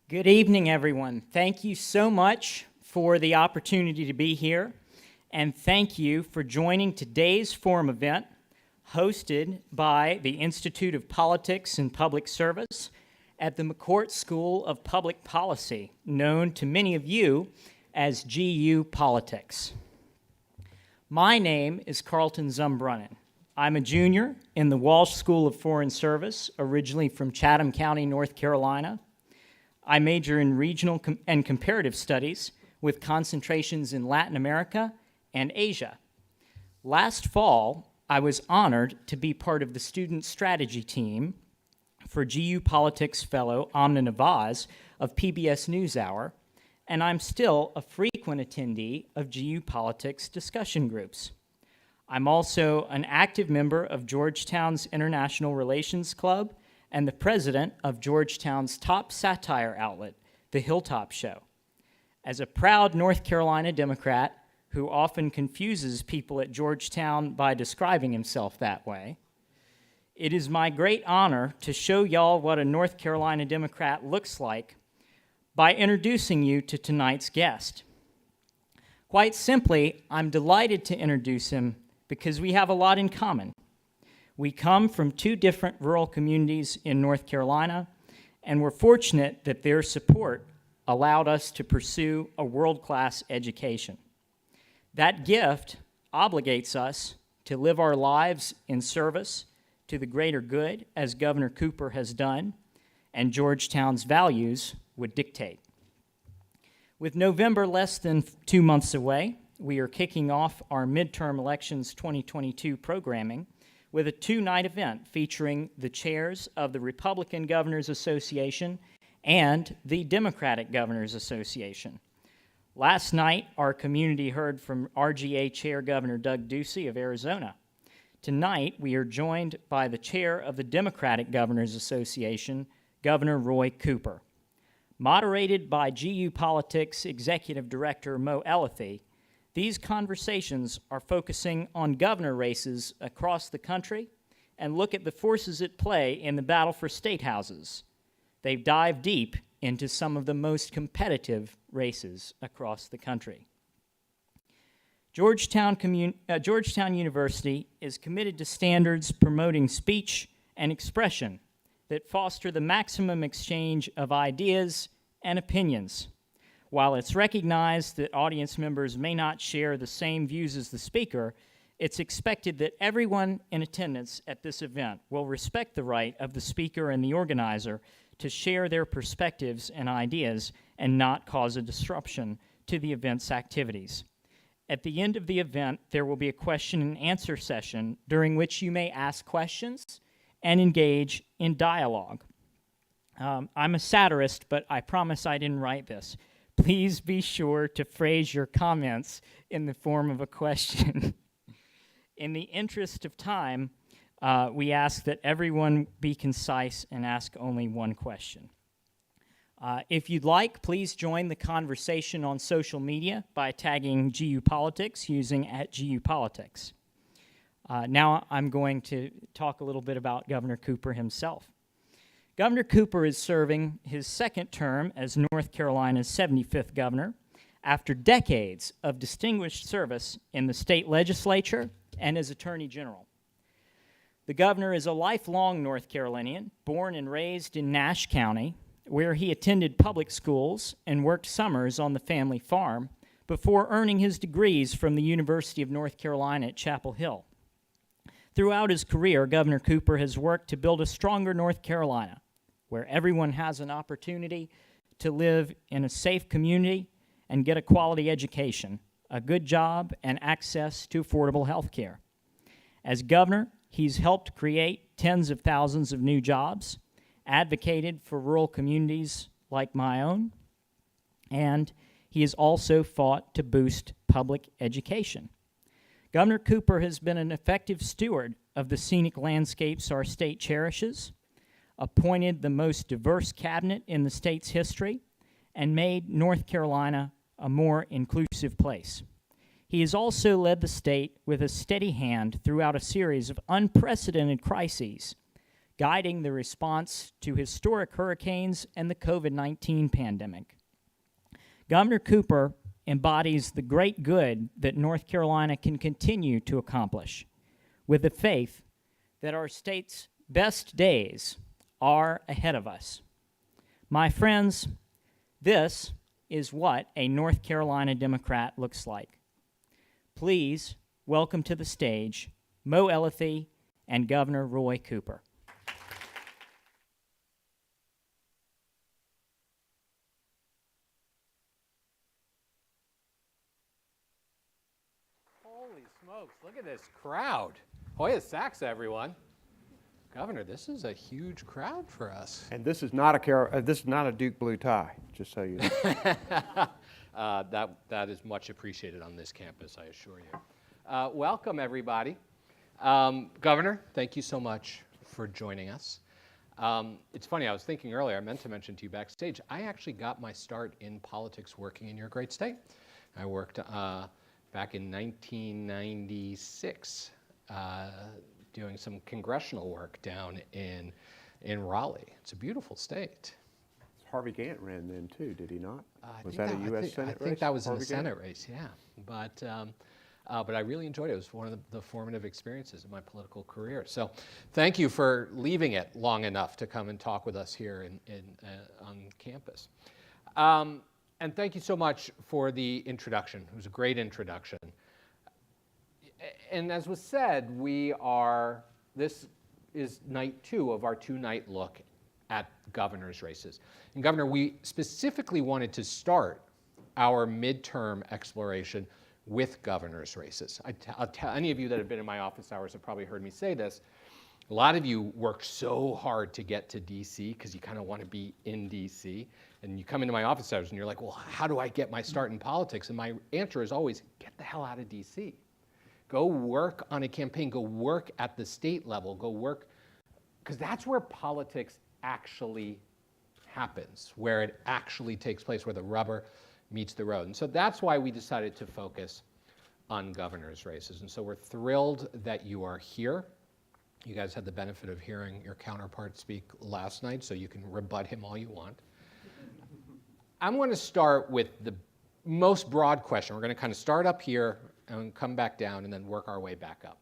Good evening, everyone. Thank you so much for the opportunity to be here, and thank you for joining today's forum event hosted by the Institute of Politics and Public Service at the McCourt School of Public Policy, known to many of you as GU Politics. My name is Carlton Zumbrunnan. I'm a junior in the Walsh School of Foreign Service, originally from Chatham County, North Carolina. I major in regional and comparative studies with concentrations in Latin America and Asia. Last fall, I was honored to be part of the student strategy team for GU Politics fellow Amna Nawaz of PBS NewsHour, and I'm still a frequent attendee of GU Politics discussion groups. I'm also an active member of Georgetown's International Relations Club and the president of Georgetown's top satire outlet, The Hilltop Show. As a proud North Carolina Democrat who often confuses people at Georgetown by describing himself that way, it is my great honor to show y'all what a North Carolina Democrat looks like by introducing you to tonight's guest. Quite simply, I'm delighted to introduce him because we have a lot in common. We come from two different rural communities in North Carolina, and we're fortunate that their support allowed us to pursue a world-class education. That gift obligates us to live our lives in service to the greater good, as Governor Cooper has done, and Georgetown's values would dictate. With November less than 2 months away, we are kicking off our midterm elections 2022 programming with a two-night event featuring the chairs of the Republican Governors Association and the Democratic Governors Association. Last night, our community heard from RGA Chair Governor Doug Ducey of Arizona. Tonight, we are joined by the chair of the Democratic Governors Association, Governor Roy Cooper. Moderated by GU Politics Executive Director Mo Elliothy, these conversations are focusing on governor races across the country and look at the forces at play in the battle for statehouses. They dive deep into some of the most competitive races across the country. Georgetown University is committed to standards promoting speech and expression that foster the maximum exchange of ideas and opinions. While it's recognized that audience members may not share the same views as the speaker, it's expected that everyone in attendance at this event will respect the right of the speaker and the organizer to share their perspectives and ideas and not cause a disruption to the event's activities. At the end of the event, there will be a question and answer session during which you may ask questions and engage in dialogue. I'm a satirist, but I promise I didn't write this. Please be sure to phrase your comments in the form of a question. In the interest of time, we ask that everyone be concise and ask only one question. If you'd like, please join the conversation on social media by tagging GU Politics using @GUPolitics. Now I'm going to talk a little bit about Governor Cooper himself. Governor Cooper is serving his second term as North Carolina's 75th governor after decades of distinguished service in the state legislature and as Attorney General. The governor is a lifelong North Carolinian, born and raised in Nash County, where he attended public schools and worked summers on the family farm before earning his degrees from the University of North Carolina at Chapel Hill. Throughout his career, Governor Cooper has worked to build a stronger North Carolina, where everyone has an opportunity to live in a safe community and get a quality education, a good job, and access to affordable health care. As governor, he's helped create tens of thousands of new jobs, advocated for rural communities like my own, and he has also fought to boost public education. Governor Cooper has been an effective steward of the scenic landscapes our state cherishes, appointed the most diverse cabinet in the state's history, and made North Carolina a more inclusive place. He has also led the state with a steady hand throughout a series of unprecedented crises, guiding the response to historic hurricanes and the COVID-19 pandemic. Governor Cooper embodies the great good that North Carolina can continue to accomplish, with the faith that our state's best days are ahead of us. My friends, this is what a North Carolina Democrat looks like. Please welcome to the stage Mo Elliothy and Governor Roy Cooper. Holy smokes, look at this crowd. Hoya Saxa, everyone. Governor, this is a huge crowd for us. And this is not a Duke blue tie, just so you know. That is much appreciated on this campus, I assure you. Welcome, everybody. Governor, thank you so much for joining us. It's funny, I was thinking earlier, I meant to mention to you backstage, I actually got my start in politics working in your great state. I worked back in 1996 doing some congressional work down in Raleigh. It's a beautiful state. Harvey Gantt ran then too, did he not? Was that a U.S. Senate race? I think that was in Harvey the Senate race, yeah. But I really enjoyed it. It was one of the formative experiences of my political career. So thank you for leaving it long enough to come and talk with us here on campus. And thank you so much for the introduction. It was a great introduction. And as was said, this is night 2 of our 2-night look at governor's races. And Governor, we specifically wanted to start our midterm exploration with governor's races. I'll tell any of you that have been in my office hours have probably heard me say this. A lot of you work so hard to get to DC because you kind of want to be in DC. And you come into my office hours and you're like, well, how do I get my start in politics? And my answer is always, get the hell out of DC. Go work on a campaign, go work at the state level, go work, because that's where politics actually happens, where it actually takes place, where the rubber meets the road. And so that's why we decided to focus on governor's races. And so we're thrilled that you are here. You guys had the benefit of hearing your counterpart speak last night, so you can rebut him all you want. I'm going to start with the most broad question. We're going to kind of start up here and come back down and then work our way back up.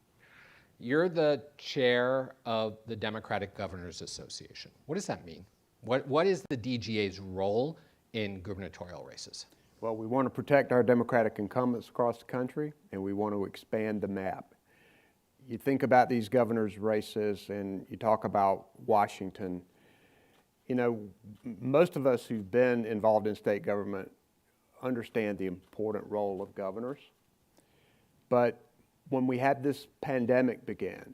You're the chair of the Democratic Governors Association. What does that mean? What is the DGA's role in gubernatorial races? Well, we want to protect our Democratic incumbents across the country, and we want to expand the map. You think about these governor's races and you talk about Washington. You know, most of us who've been involved in state government understand the important role of governors. But when we had this pandemic begin,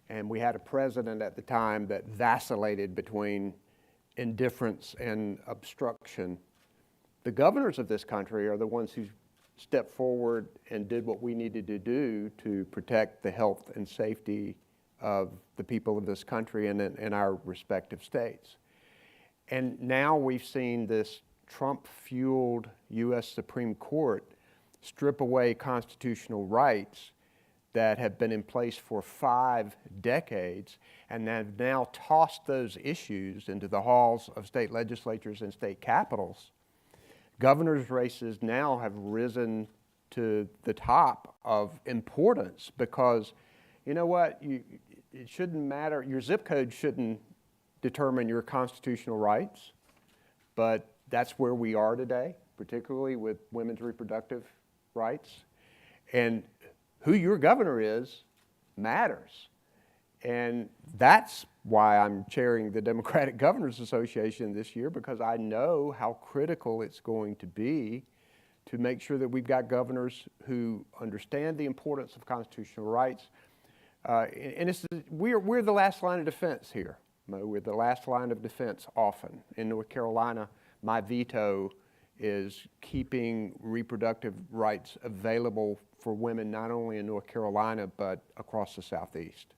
and we had a president at the time that vacillated between indifference and obstruction, the governors of this country are the ones who stepped forward and did what we needed to do to protect the health and safety of the people of this country and in our respective states. And now we've seen this Trump-fueled U.S. Supreme Court strip away constitutional rights that have been in place for 5 decades and have now tossed those issues into the halls of state legislatures and state capitals. Governor's races now have risen to the top of importance because, you know what, it shouldn't matter, your zip code shouldn't determine your constitutional rights, but that's where we are today, particularly with women's reproductive rights. And who your governor is matters. And that's why I'm chairing the Democratic Governors Association this year, because I know how critical it's going to be to make sure that we've got governors who understand the importance of constitutional rights. And we're the last line of defense here, Mo. We're the last line of defense often. In North Carolina, my veto is keeping reproductive rights available for women not only in North Carolina but across the Southeast.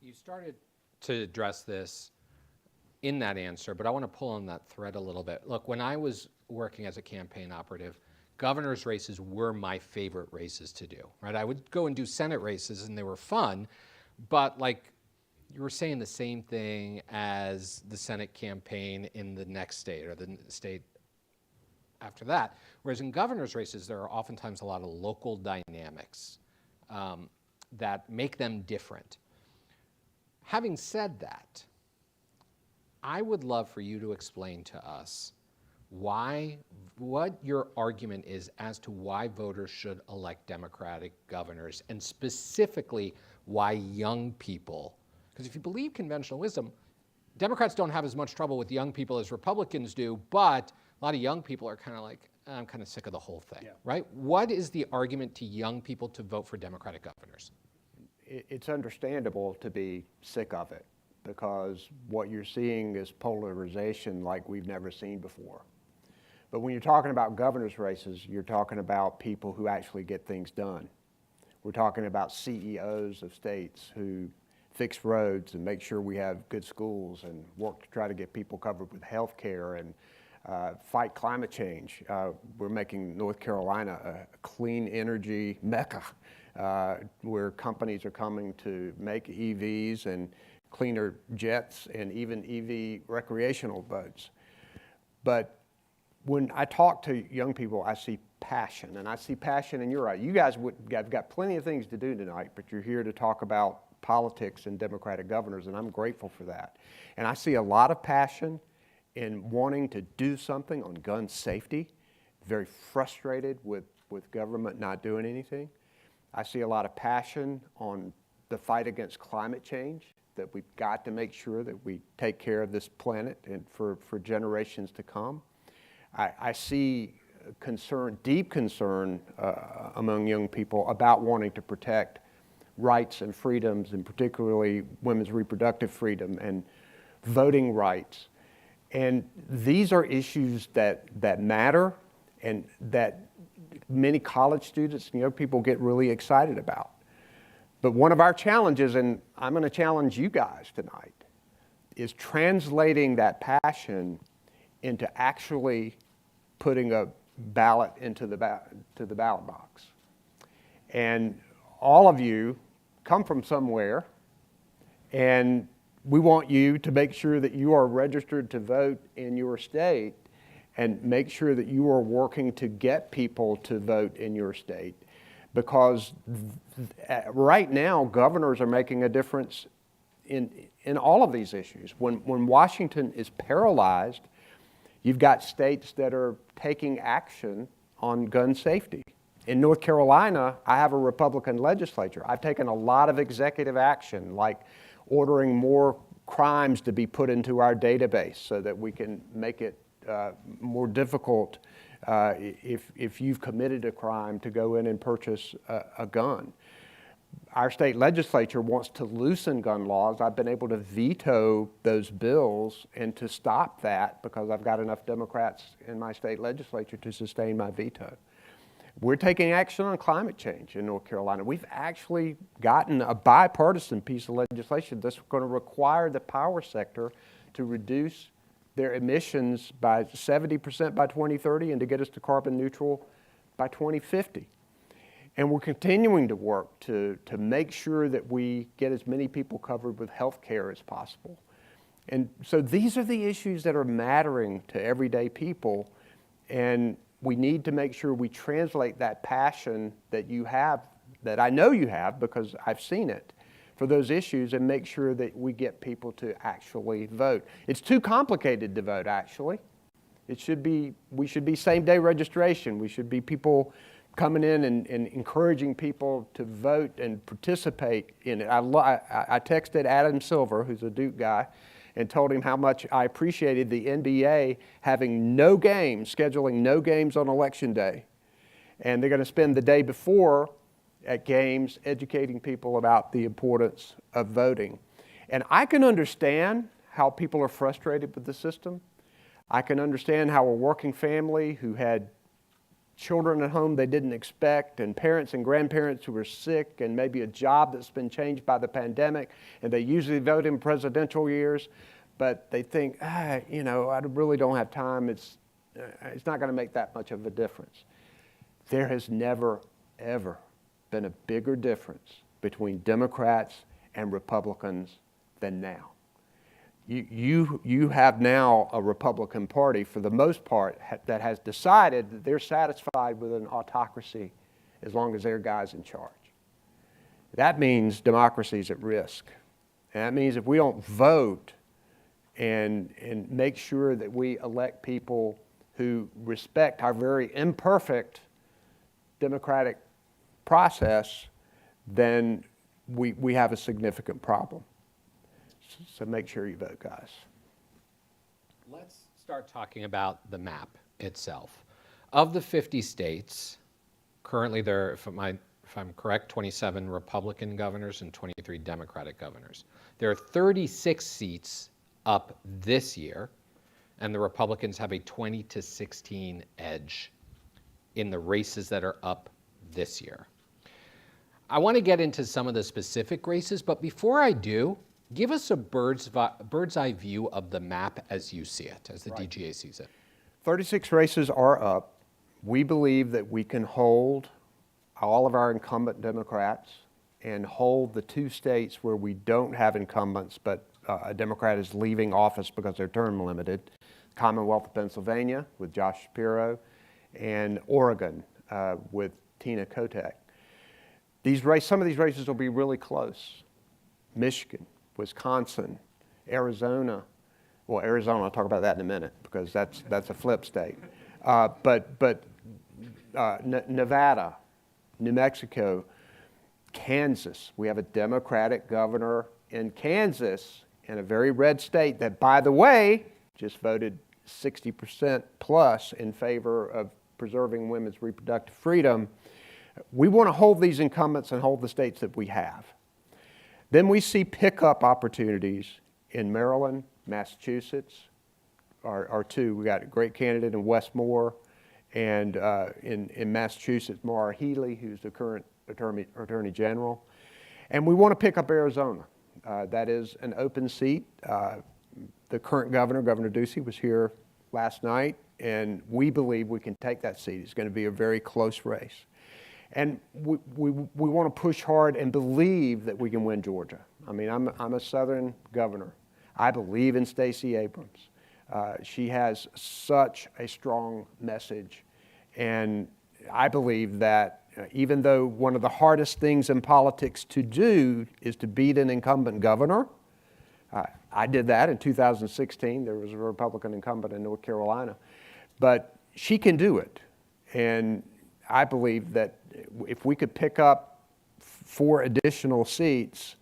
You started to address this in that answer, but I want to pull on that thread a little bit. Look, when I was working as a campaign operative, governor's races were my favorite races to do, right? I would go and do Senate races and they were fun, but like you were saying the same thing as the Senate campaign in the next state or the state after that. Whereas in governor's races, there are oftentimes a lot of local dynamics that make them different. Having said that, I would love for you to explain to us what your argument is as to why voters should elect Democratic governors, and specifically why young people, because if you believe conventional wisdom, Democrats don't have as much trouble with young people as Republicans do, but a lot of young people are kind of like, I'm kind of sick of the whole thing, right? What is the argument to young people to vote for Democratic governors? It's understandable to be sick of it, because what you're seeing is polarization like we've never seen before. But when you're talking about governor's races, you're talking about people who actually get things done. We're talking about CEOs of states who fix roads and make sure we have good schools and work to try to get people covered with health care and fight climate change. We're making North Carolina a clean energy mecca, where companies are coming to make EVs and cleaner jets and even EV recreational boats. But when I talk to young people, I see passion, and I see passion, and you're right. You guys have got plenty of things to do tonight, but you're here to talk about politics and Democratic governors, and I'm grateful for that. And I see a lot of passion in wanting to do something on gun safety, very frustrated with government not doing anything. I see a lot of passion on the fight against climate change, that we've got to make sure that we take care of this planet and for generations to come. I see concern, deep concern among young people about wanting to protect rights and freedoms, and particularly women's reproductive freedom and voting rights. And these are issues that matter and that many college students and young people get really excited about. But one of our challenges, and I'm going to challenge you guys tonight, is translating that passion into actually putting a ballot into the ballot box. And all of you come from somewhere, and we want you to make sure that you are registered to vote in your state, and make sure that you are working to get people to vote in your state. Because right now, governors are making a difference in all of these issues. When Washington is paralyzed, you've got states that are taking action on gun safety. In North Carolina, I have a Republican legislature. I've taken a lot of executive action, like ordering more crimes to be put into our database so that we can make it more difficult if you've committed a crime to go in and purchase a gun. Our state legislature wants to loosen gun laws. I've been able to veto those bills and to stop that because I've got enough Democrats in my state legislature to sustain my veto. We're taking action on climate change in North Carolina. We've actually gotten a bipartisan piece of legislation that's going to require the power sector to reduce their emissions by 70% by 2030 and to get us to carbon neutral by 2050. And we're continuing to work to make sure that we get as many people covered with health care as possible. And so these are the issues that are mattering to everyday people, and we need to make sure we translate that passion that you have, that I know you have because I've seen it, for those issues, and make sure that we get people to actually vote. It's too complicated to vote, actually. We should be same-day registration. We should be people coming in and encouraging people to vote and participate in it. I texted Adam Silver, who's a Duke guy, and told him how much I appreciated the NBA having no games, scheduling no games on Election Day. And they're going to spend the day before at games educating people about the importance of voting. And I can understand how people are frustrated with the system. I can understand how a working family who had children at home they didn't expect, and parents and grandparents who were sick, and maybe a job that's been changed by the pandemic, and they usually vote in presidential years, but they think, I really don't have time. It's not going to make that much of a difference. There has never, ever been a bigger difference between Democrats and Republicans than now. You have now a Republican Party, for the most part, that has decided that they're satisfied with an autocracy as long as their guy's in charge. That means democracy is at risk. And that means if we don't vote and make sure that we elect people who respect our very imperfect democratic process, then we have a significant problem. So make sure you vote, guys. Let's start talking about the map itself. Of the 50 states, currently there are, if I'm correct, 27 Republican governors and 23 Democratic governors. There are 36 seats up this year, and the Republicans have a 20-16 edge in the races that are up this year. I want to get into some of the specific races, but before I do, give us a bird's eye view of the map as you see it, as the DGA sees it. 36 races are up. We believe that we can hold all of our incumbent Democrats and hold the 2 states where we don't have incumbents, but a Democrat is leaving office because they're term limited. Commonwealth of Pennsylvania with Josh Shapiro, and Oregon with Tina Kotek. Some of these races will be really close. Michigan, Wisconsin, Arizona. Well, Arizona, I'll talk about that in a minute because that's a flip state. Nevada, New Mexico, Kansas. We have a Democratic governor in Kansas, in a very red state that, by the way, just voted 60% plus in favor of preserving women's reproductive freedom. We want to hold these incumbents and hold the states that we have. Then we see pickup opportunities in Maryland, Massachusetts, are 2. We got a great candidate in Westmore, and in Massachusetts, Maura Healey, who's the current Attorney General. And we want to pick up Arizona. That is an open seat. The current governor, Governor Ducey, was here last night, and we believe we can take that seat. It's going to be a very close race. And we want to push hard and believe that we can win Georgia. I mean, I'm a Southern governor. I believe in Stacey Abrams. She has such a strong message, and I believe that even though one of the hardest things in politics to do is to beat an incumbent governor, I did that in 2016. There was a Republican incumbent in North Carolina, but she can do it. And I believe that if we could pick up 4 additional seats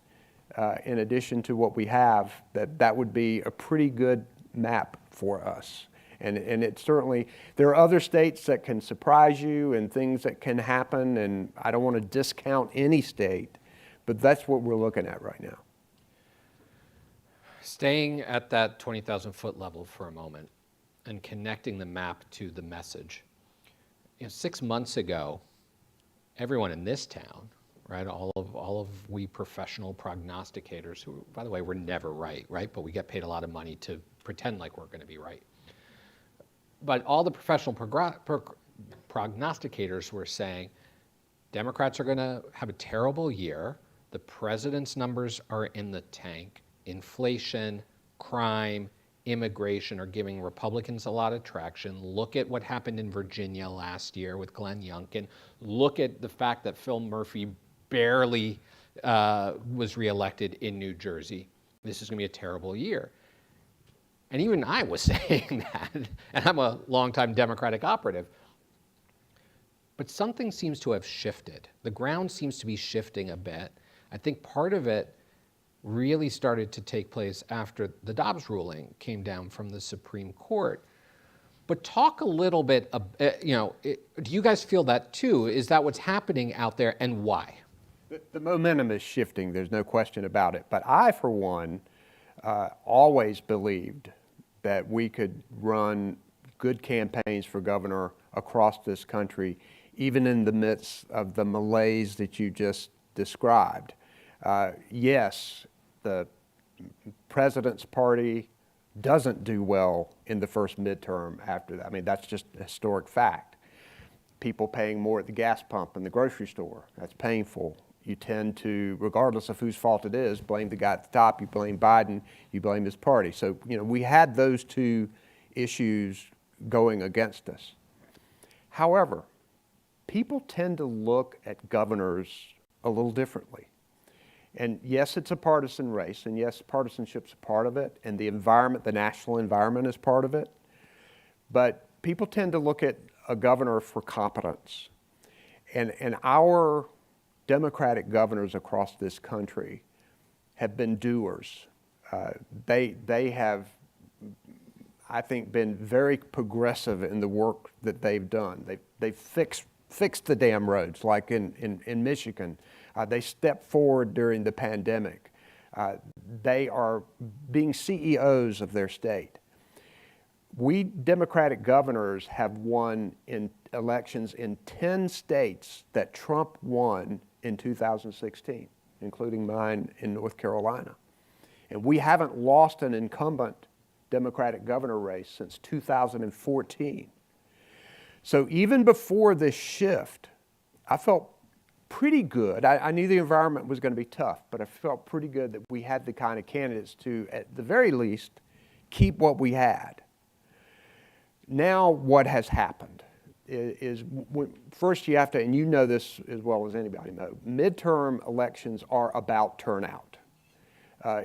in addition to what we have, that would be a pretty good map for us. And it certainly, there are other states that can surprise you and things that can happen, and I don't want to discount any state, but that's what we're looking at right now. Staying at that 20,000 foot level for a moment and connecting the map to the message. 6 months ago, everyone in this town, right, all of we professional prognosticators, who, by the way, we're never right? But we get paid a lot of money to pretend like we're going to be right. But all the professional prognosticators were saying Democrats are going to have a terrible year. The president's numbers are in the tank. Inflation, crime, immigration are giving Republicans a lot of traction. Look at what happened in Virginia last year with Glenn Youngkin. Look at the fact that Phil Murphy barely was reelected in New Jersey. This is going to be a terrible year. And even I was saying that, and I'm a longtime Democratic operative. But something seems to have shifted. The ground seems to be shifting a bit. I think part of it really started to take place after the Dobbs ruling came down from the Supreme Court. But talk a little bit, do you guys feel that too? Is that what's happening out there, and why? The momentum is shifting, there's no question about it. But I, for one, always believed that we could run good campaigns for governor across this country, even in the midst of the malaise that you just described. Yes, the president's party doesn't do well in the first midterm after that. I mean, that's just a historic fact. People paying more at the gas pump in the grocery store, that's painful. you tend to, regardless of whose fault it is, blame the guy at the top, you blame Biden, you blame his party. So, we had those two issues going against us. However, people tend to look at governors a little differently. And yes, it's a partisan race, and yes, partisanship's a part of it, and the environment, the national environment is part of it. But people tend to look at a governor for competence. And our Democratic governors across this country have been doers. They have, I think, been very progressive in the work that they've done. They've fixed the damn roads, like in Michigan. They stepped forward during the pandemic. They are being CEOs of their state. We Democratic governors have won in elections in 10 states that Trump won in 2016, including mine in North Carolina. And we haven't lost an incumbent Democratic governor race since 2014. So even before this shift, I felt pretty good. I knew the environment was going to be tough, but I felt pretty good that we had the kind of candidates to, at the very least, keep what we had. Now what has happened is first you have to, and you know this as well as anybody knows, midterm elections are about turnout.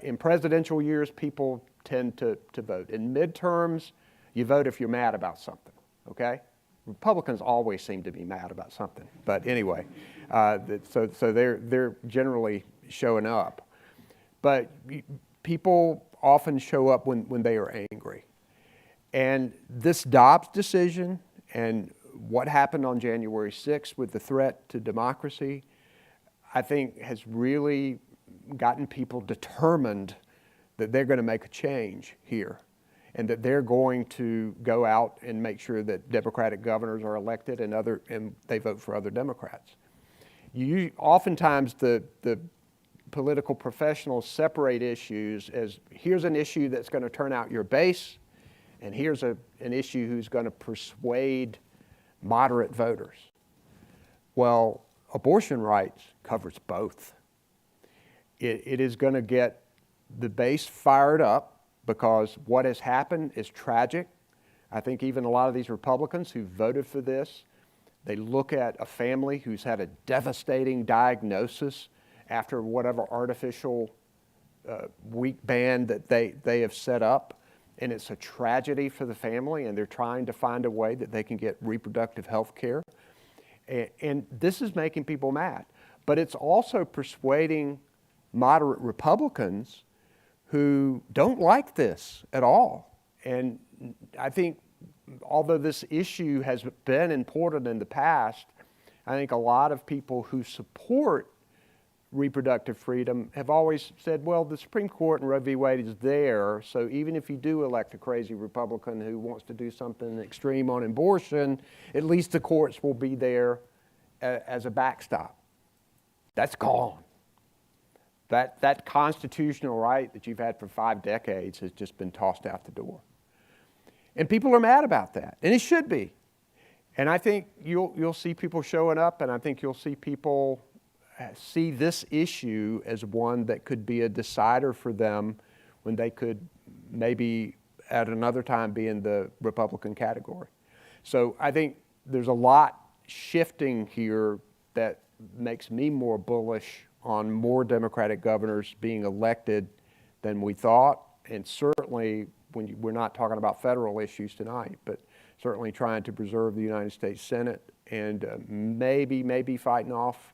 In presidential years, people tend to vote. In midterms, you vote if you're mad about something, okay? Republicans always seem to be mad about something, but anyway, so they're generally showing up. But people often show up when they are angry. And this Dobbs decision and what happened on January 6th with the threat to democracy, I think has really gotten people determined that they're going to make a change here and that they're going to go out and make sure that Democratic governors are elected and they vote for other Democrats. Oftentimes the political professionals separate issues as here's an issue that's going to turn out your base, and here's an issue who's going to persuade moderate voters. Well, abortion rights covers both. It is going to get the base fired up because what has happened is tragic. I think even a lot of these Republicans who voted for this, they look at a family who's had a devastating diagnosis after whatever artificial weak band that they have set up, and it's a tragedy for the family, and they're trying to find a way that they can get reproductive health care. And this is making people mad. But it's also persuading moderate Republicans who don't like this at all. And I think although this issue has been important in the past, I think a lot of people who support reproductive freedom have always said, well, the Supreme Court and Roe v. Wade is there, so even if you do elect a crazy Republican who wants to do something extreme on abortion, at least the courts will be there as a backstop. That's gone. That constitutional right that you've had for 5 decades has just been tossed out the door. And people are mad about that, and it should be. And I think you'll see people showing up, and I think you'll see people see this issue as one that could be a decider for them when they could maybe at another time be in the Republican category. So I think there's a lot shifting here that makes me more bullish on more Democratic governors being elected than we thought, and certainly we're not talking about federal issues tonight, but certainly trying to preserve the United States Senate and maybe fighting off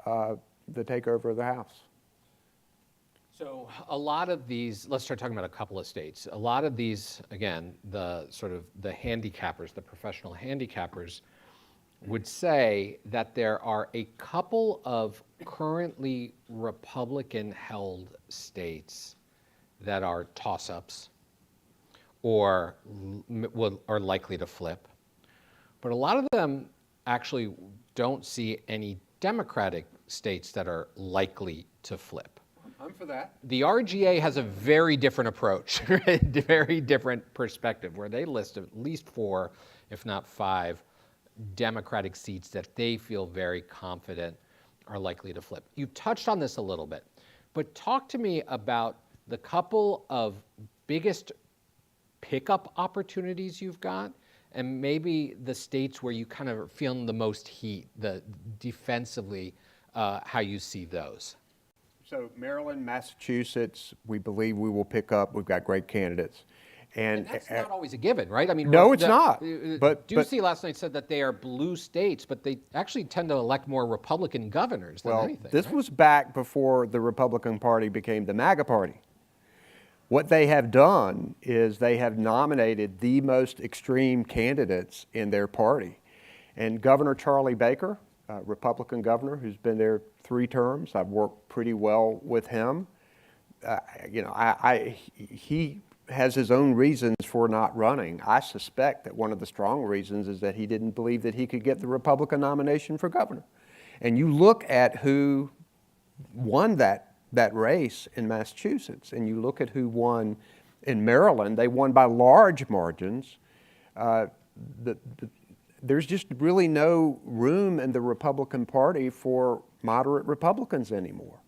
the takeover of the House. So a lot of these, let's start talking about a couple of states. A lot of these, again, the handicappers, the professional handicappers, would say that there are a couple of currently Republican-held states that are toss-ups or are likely to flip. But a lot of them actually don't see any Democratic states that are likely to flip. I'm for that. The RGA has a very different approach, right? Very different perspective, where they list at least 4, if not 5, Democratic seats that they feel very confident are likely to flip. You've touched on this a little bit, but talk to me about the couple of biggest pickup opportunities you've got, and maybe the states where you kind of are feeling the most heat, defensively, how you see those. So Maryland, Massachusetts, we believe we will pick up. We've got great candidates. And that's not always a given, right? I mean, no, it's not. But Ducey last night said that they are blue states, but they actually tend to elect more Republican governors than anything. This was back before the Republican Party became the MAGA Party. What they have done is they have nominated the most extreme candidates in their party. And Governor Charlie Baker, Republican governor who's been there 3 terms, I've worked pretty well with him. He has his own reasons for not running. I suspect that one of the strong reasons is that he didn't believe that he could get the Republican nomination for governor. And you look at who won that race in Massachusetts, and you look at who won in Maryland, they won by large margins. There's just really no room in the Republican Party for moderate Republicans anymore.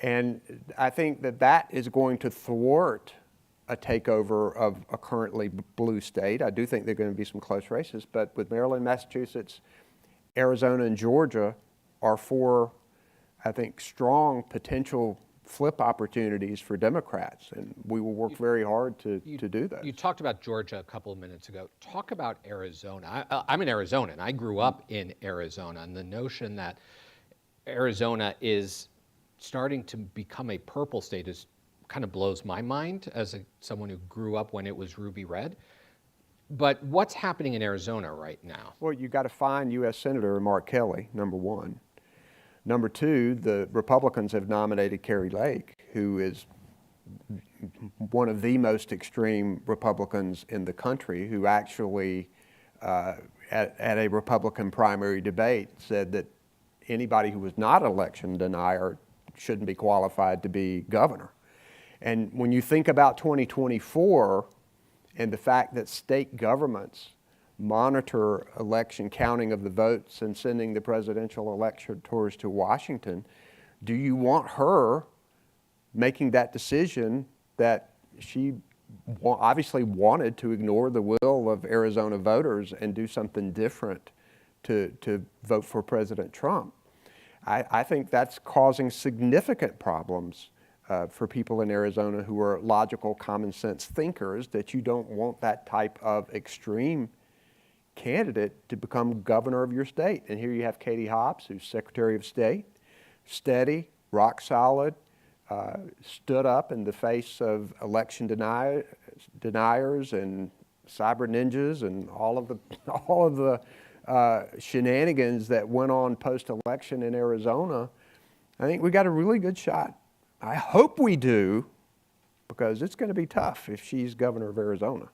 And I think that is going to thwart a takeover of a currently blue state. I do think there are going to be some close races, but with Maryland, Massachusetts, Arizona, and Georgia are 4, I think, strong potential flip opportunities for Democrats, and we will work very hard to do that. You talked about Georgia a couple of minutes ago. Talk about Arizona. I'm an Arizonan. I grew up in Arizona, and the notion that Arizona is starting to become a purple state is kind of blows my mind as someone who grew up when it was ruby red. But what's happening in Arizona right now? Well, you got to find U.S. Senator Mark Kelly, number 1. Number 2, the Republicans have nominated Kari Lake, who is one of the most extreme Republicans in the country, who actually, at a Republican primary debate, said that anybody who was not an election denier shouldn't be qualified to be governor. And when you think about 2024 and the fact that state governments monitor election counting of the votes and sending the presidential electors to Washington, do you want her making that decision that she obviously wanted to ignore the will of Arizona voters and do something different to vote for President Trump? I think that's causing significant problems for people in Arizona who are logical, common sense thinkers, that you don't want that type of extreme candidate to become governor of your state. And here you have Katie Hobbs, who's Secretary of State, steady, rock solid, stood up in the face of election deniers and cyber ninjas and all of the shenanigans that went on post-election in Arizona. I think we got a really good shot. I hope we do, because it's going to be tough if she's governor of Arizona.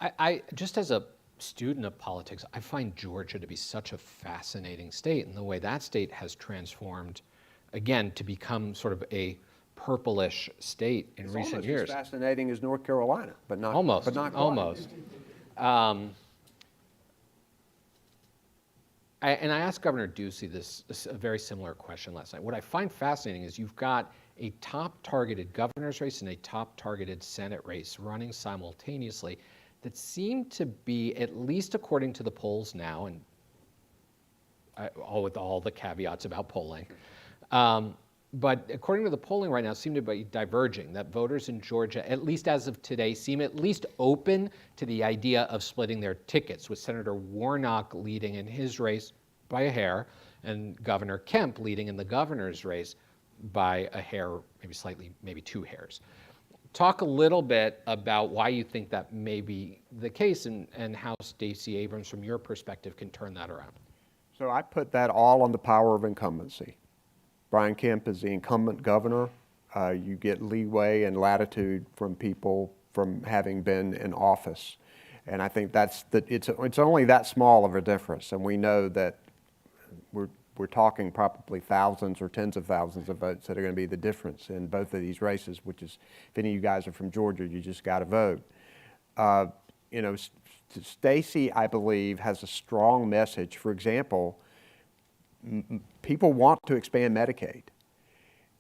I just as a student of politics, I find Georgia to be such a fascinating state, and the way that state has transformed, again, to become sort of a purplish state in recent years. It's almost as fascinating as North Carolina, but not almost. But not quite. Almost. And I asked Governor Ducey a very similar question last night. What I find fascinating is you've got a top targeted governor's race and a top targeted Senate race running simultaneously that seem to be, at least according to the polls now, and with all the caveats about polling, but according to the polling right now, seem to be diverging, that voters in Georgia, at least as of today, seem at least open to the idea of splitting their tickets, with Senator Warnock leading in his race by a hair, and Governor Kemp leading in the governor's race by a hair, maybe 2 hairs. Talk a little bit about why you think that may be the case, and how Stacey Abrams, from your perspective, can turn that around. So I put that all on the power of incumbency. Brian Kemp is the incumbent governor. You get leeway and latitude from people from having been in office. And I think it's only that small of a difference. And we know that we're talking probably thousands or tens of thousands of votes that are going to be the difference in both of these races, which is, if any of you guys are from Georgia, you just got to vote. Stacey, I believe, has a strong message. For example, people want to expand Medicaid,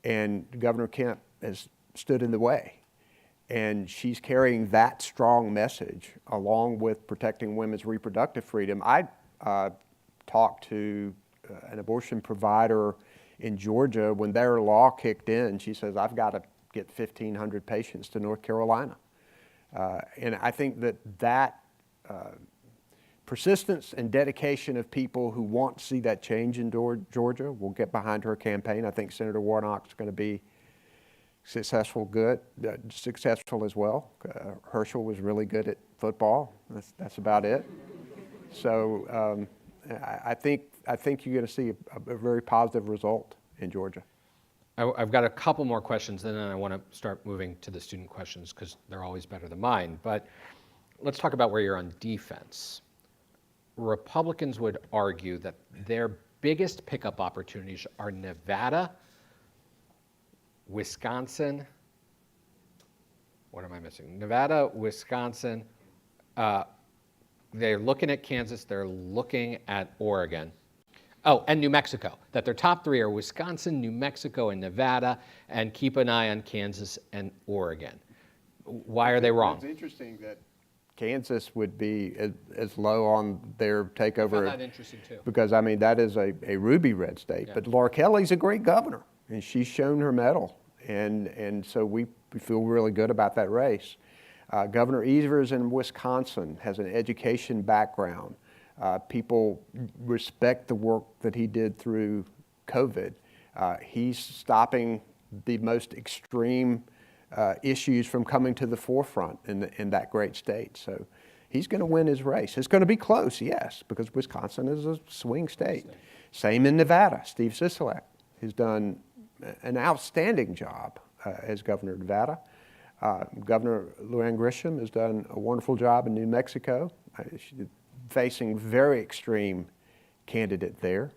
and Governor Kemp has stood in the way. And she's carrying that strong message along with protecting women's reproductive freedom. I talked to an abortion provider in Georgia when their law kicked in. She says, I've got to get 1,500 patients to North Carolina. And I think that persistence and dedication of people who want to see that change in Georgia will get behind her campaign. I think Senator Warnock's going to be successful as well. Herschel was really good at football. That's about it. So I think you're going to see a very positive result in Georgia. I've got a couple more questions, and then I want to start moving to the student questions because they're always better than mine. But let's talk about where you're on defense. Republicans would argue that their biggest pickup opportunities are Nevada, Wisconsin. What am I missing? Nevada, Wisconsin. They're looking at Kansas. They're looking at Oregon. Oh, and New Mexico. That their top three are Wisconsin, New Mexico, and Nevada, and keep an eye on Kansas and Oregon. Why are they wrong? It's interesting that Kansas would be as low on their takeover. I found that interesting too. Because, I mean, that is a ruby red state. Yeah. But Laura Kelly's a great governor, and she's shown her mettle. And so we feel really good about that race. Governor Evers in Wisconsin has an education background. People respect the work that he did through COVID. He's stopping the most extreme issues from coming to the forefront in that great state. So he's going to win his race. It's going to be close, yes, because Wisconsin is a swing state. Same in Nevada. Steve Sisolak has done an outstanding job as governor of Nevada. Governor Luann Grisham has done a wonderful job in New Mexico. She's facing very extreme candidate there.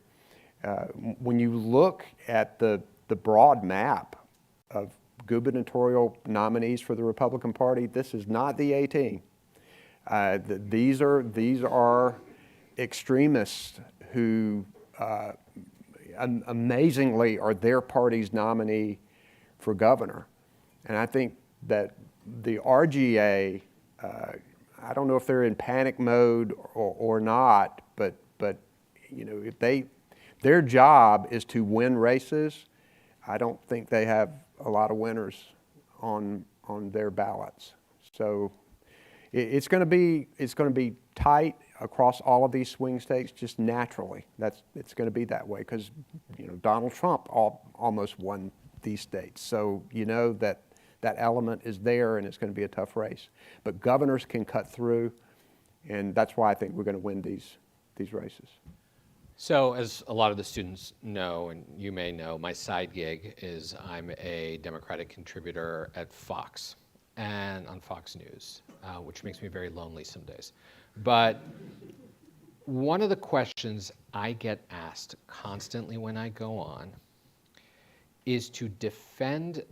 When you look at the broad map of gubernatorial nominees for the Republican Party, this is not the A-team. These are extremists who amazingly are their party's nominee for governor. And I think that the RGA, I don't know if they're in panic mode or not, but you know, if their job is to win races, I don't think they have a lot of winners on their ballots. So it's going to be tight across all of these swing states just naturally. It's going to be that way because, you know, Donald Trump almost won these states. So you know that element is there, and it's going to be a tough race. But governors can cut through, and that's why I think we're going to win these races. So as a lot of the students know, and you may know, my side gig is I'm a Democratic contributor at Fox and on Fox News, which makes me very lonely some days. But one of the questions I get asked constantly when I go on is to defend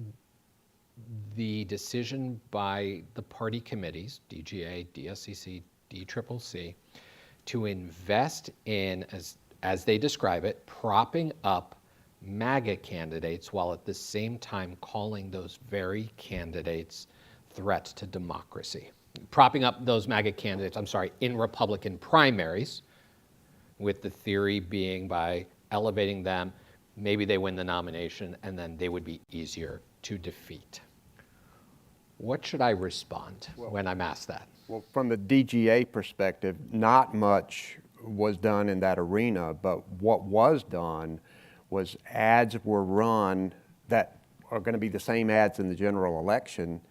the decision by the party committees, DGA, DSCC, DCCC, to invest in, as they describe it, propping up MAGA candidates while at the same time calling those very candidates threats to democracy. Propping up those MAGA candidates, in Republican primaries, with the theory being by elevating them, maybe they win the nomination and then they would be easier to defeat. What should I respond when I'm asked that? Well, from the DGA perspective, not much was done in that arena, but what was done was ads were run that are going to be the same ads in the general election,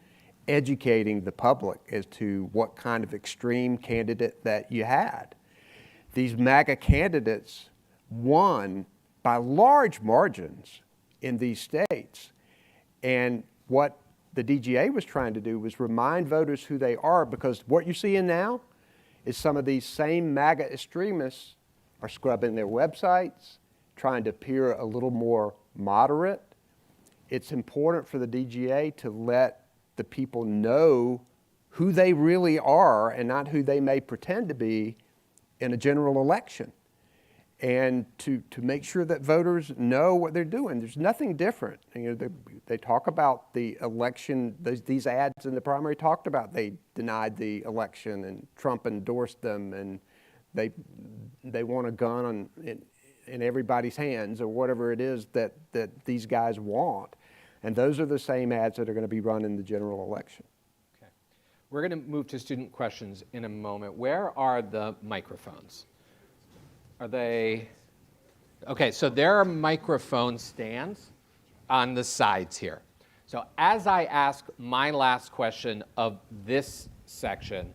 educating the public as to what kind of extreme candidate that you had. These MAGA candidates won by large margins in these states. And what the DGA was trying to do was remind voters who they are, because what you're seeing now is some of these same MAGA extremists are scrubbing their websites, trying to appear a little more moderate. It's important for the DGA to let the people know who they really are and not who they may pretend to be in a general election. and to make sure that voters know what they're doing. There's nothing different. You know, they talk about the election, these ads in the primary talked about they denied the election and Trump endorsed them, and they want a gun in everybody's hands or whatever it is that these guys want. And those are the same ads that are going to be run in the general election. Okay. We're going to move to student questions in a moment. Where are the microphones? Are they? Okay, so there are microphone stands on the sides here. So as I ask my last question of this section,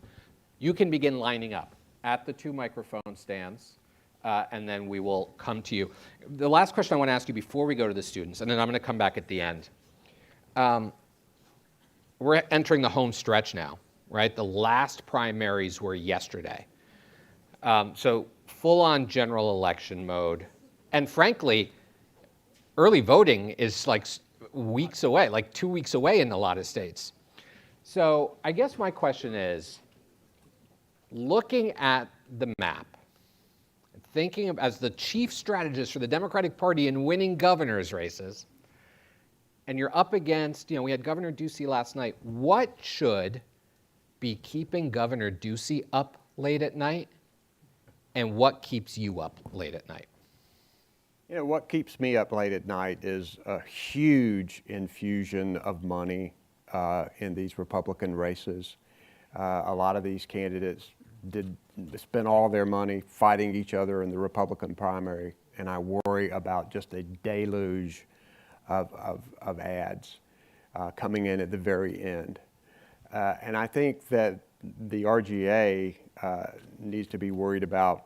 you can begin lining up at the 2 microphone stands, and then we will come to you. The last question I want to ask you before we go to the students, and then I'm going to come back at the end. We're entering the home stretch now, right? The last primaries were yesterday. So full-on general election mode. And frankly, early voting is like weeks away, like 2 weeks away in a lot of states. So I guess my question is, looking at the map, thinking of, as the chief strategist for the Democratic Party in winning governor's races, and you're up against, we had Governor Ducey last night. What should be keeping Governor Ducey up late at night? And what keeps you up late at night? You know, what keeps me up late at night is a huge infusion of money in these Republican races. A lot of these candidates did spend all their money fighting each other in the Republican primary, and I worry about just a deluge of ads coming in at the very end. And I think that the RGA needs to be worried about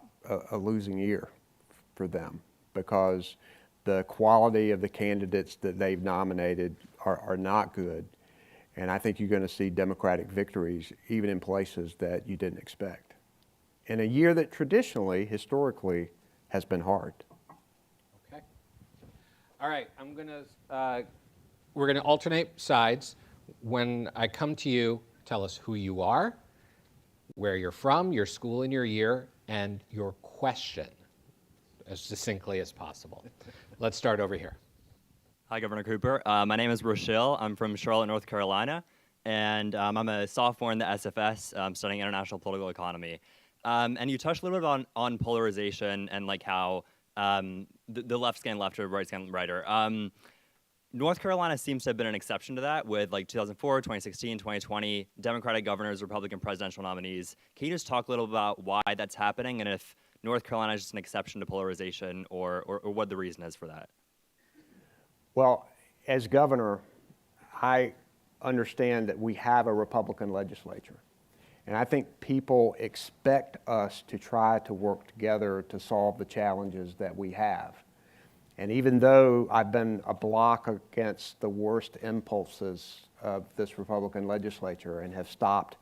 a losing year for them, because the quality of the candidates that they've nominated are not good. And I think you're going to see Democratic victories even in places that you didn't expect, in a year that traditionally, historically, has been hard. Okay. All right, we're going to alternate sides. When I come to you, tell us who you are, where you're from, your school and your year, and your question as succinctly as possible. Let's start over here. Hi, Governor Cooper. My name is Rochelle. I'm from Charlotte, North Carolina, and I'm a sophomore in the SFS studying international political economy. And you touched a little bit on polarization and like how the left scan lefter, right scan righter. North Carolina seems to have been an exception to that with like 2004, 2016, 2020, Democratic governors, Republican presidential nominees. Can you just talk a little about why that's happening and if North Carolina is just an exception to polarization or what the reason is for that? Well, as governor, I understand that we have a Republican legislature. And I think people expect us to try to work together to solve the challenges that we have. And even though I've been a block against the worst impulses of this Republican legislature and have stopped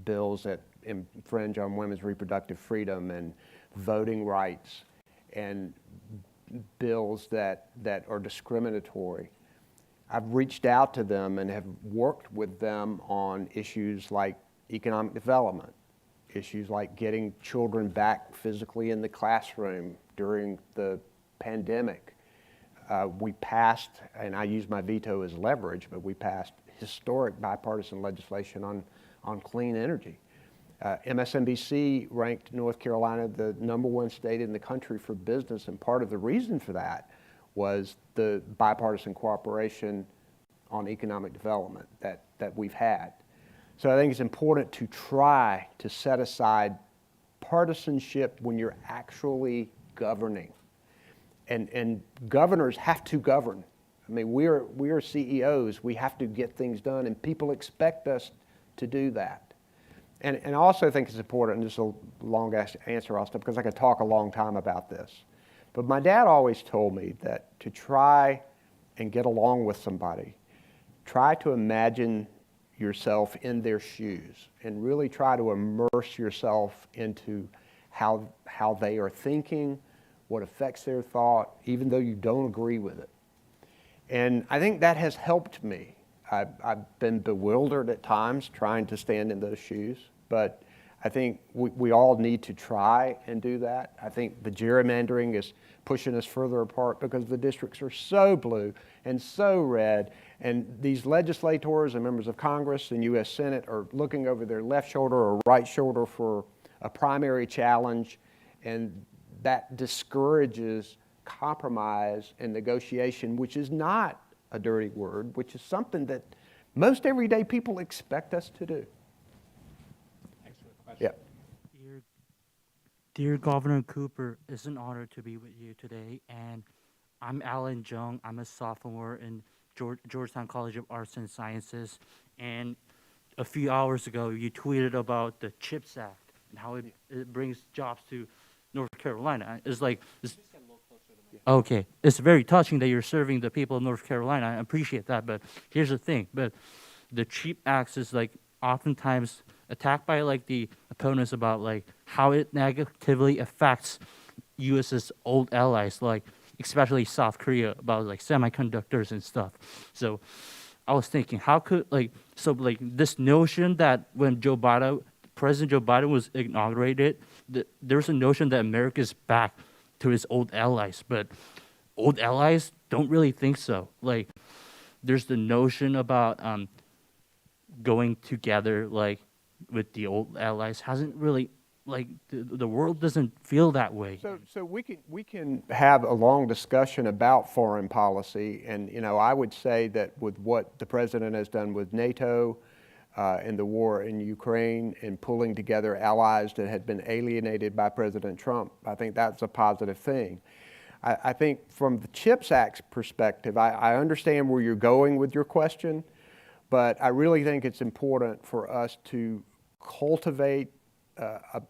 bills that infringe on women's reproductive freedom and voting rights and bills that are discriminatory, I've reached out to them and have worked with them on issues like economic development, issues like getting children back physically in the classroom during the pandemic. We passed, and I use my veto as leverage, but we passed historic bipartisan legislation on clean energy. MSNBC ranked North Carolina the #1 state in the country for business, and part of the reason for that was the bipartisan cooperation on economic development that we've had. So I think it's important to try to set aside partisanship when you're actually governing. And governors have to govern. I mean, we are CEOs. We have to get things done, and people expect us to do that. And I also think it's important, and this is a long answer, Austin, because I could talk a long time about this. But my dad always told me that to try and get along with somebody, try to imagine yourself in their shoes and really try to immerse yourself into how they are thinking, what affects their thought, even though you don't agree with it. And I think that has helped me. I've been bewildered at times trying to stand in those shoes, but I think we all need to try and do that. I think the gerrymandering is pushing us further apart because the districts are so blue and so red, and these legislators and members of Congress and U.S. Senate are looking over their left shoulder or right shoulder for a primary challenge, and that discourages compromise and negotiation, which is not a dirty word, which is something that most everyday people expect us to do. Thanks for the question. Yeah. Dear Governor Cooper, it's an honor to be with you today. And I'm Alan Jung. I'm a sophomore in Georgetown College of Arts and Sciences. And a few hours ago, you tweeted about the CHIPS Act and how it brings jobs to North Carolina. It's like, okay, it's very touching that you're serving the people of North Carolina. I appreciate that, but here's the thing. But the CHIPS Act is like oftentimes attacked by like the opponents about like how it negatively affects U.S.'s old allies, like especially South Korea, about like semiconductors and stuff. So I was thinking, how could this notion that when President Joe Biden was inaugurated, there's a notion that America's back to its old allies, but old allies don't really think so. Like, there's the notion about going together, like, with the old allies hasn't really, like, the world doesn't feel that way. So we can have a long discussion about foreign policy, and I would say that with what the president has done with NATO and the war in Ukraine and pulling together allies that had been alienated by President Trump, I think that's a positive thing. I think from the CHIPS Act perspective, I understand where you're going with your question, but I really think it's important for us to cultivate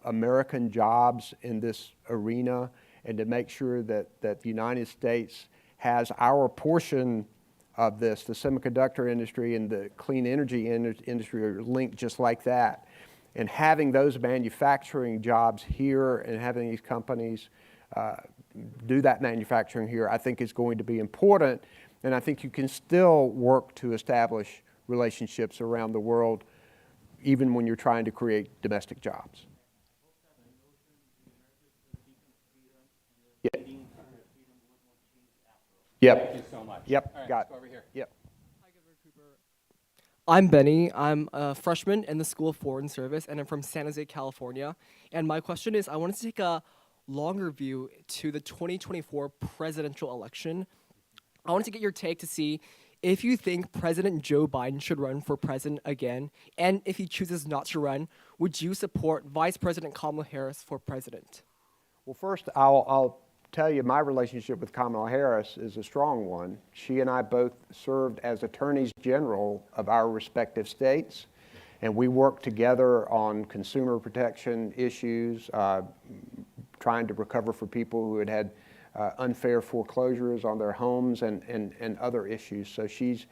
American jobs in this arena and to make sure that the United States has our portion of this. The semiconductor industry and the clean energy industry are linked just like that. And having those manufacturing jobs here and having these companies do that manufacturing here, I think is going to be important. And I think you can still work to establish relationships around the world even when you're trying to create domestic jobs. Yeah. Yep. Thank you so much. Yep. All right, Got let's it. go over here. Yep. Hi, Governor Cooper. I'm Benny. I'm a freshman in the School of Foreign Service, and I'm from San Jose, California. And my question is, I wanted to take a longer view to the 2024 presidential election. I wanted to get your take to see if you think President Joe Biden should run for president again, and if he chooses not to run, would you support Vice President Kamala Harris for president? Well, first, I'll tell you my relationship with Kamala Harris is a strong one. She and I both served as attorneys general of our respective states, and we worked together on consumer protection issues, trying to recover for people who had unfair foreclosures on their homes and other issues. So she's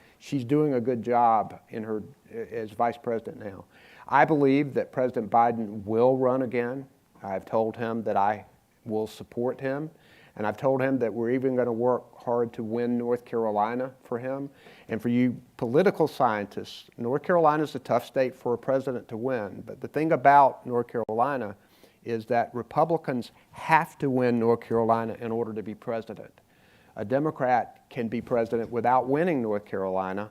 doing a good job in her as vice president now. I believe that President Biden will run again. I've told him that I will support him, and I've told him that we're even going to work hard to win North Carolina for him. And for you political scientists, North Carolina is a tough state for a president to win. But the thing about North Carolina is that Republicans have to win North Carolina in order to be president. A Democrat can be president without winning North Carolina.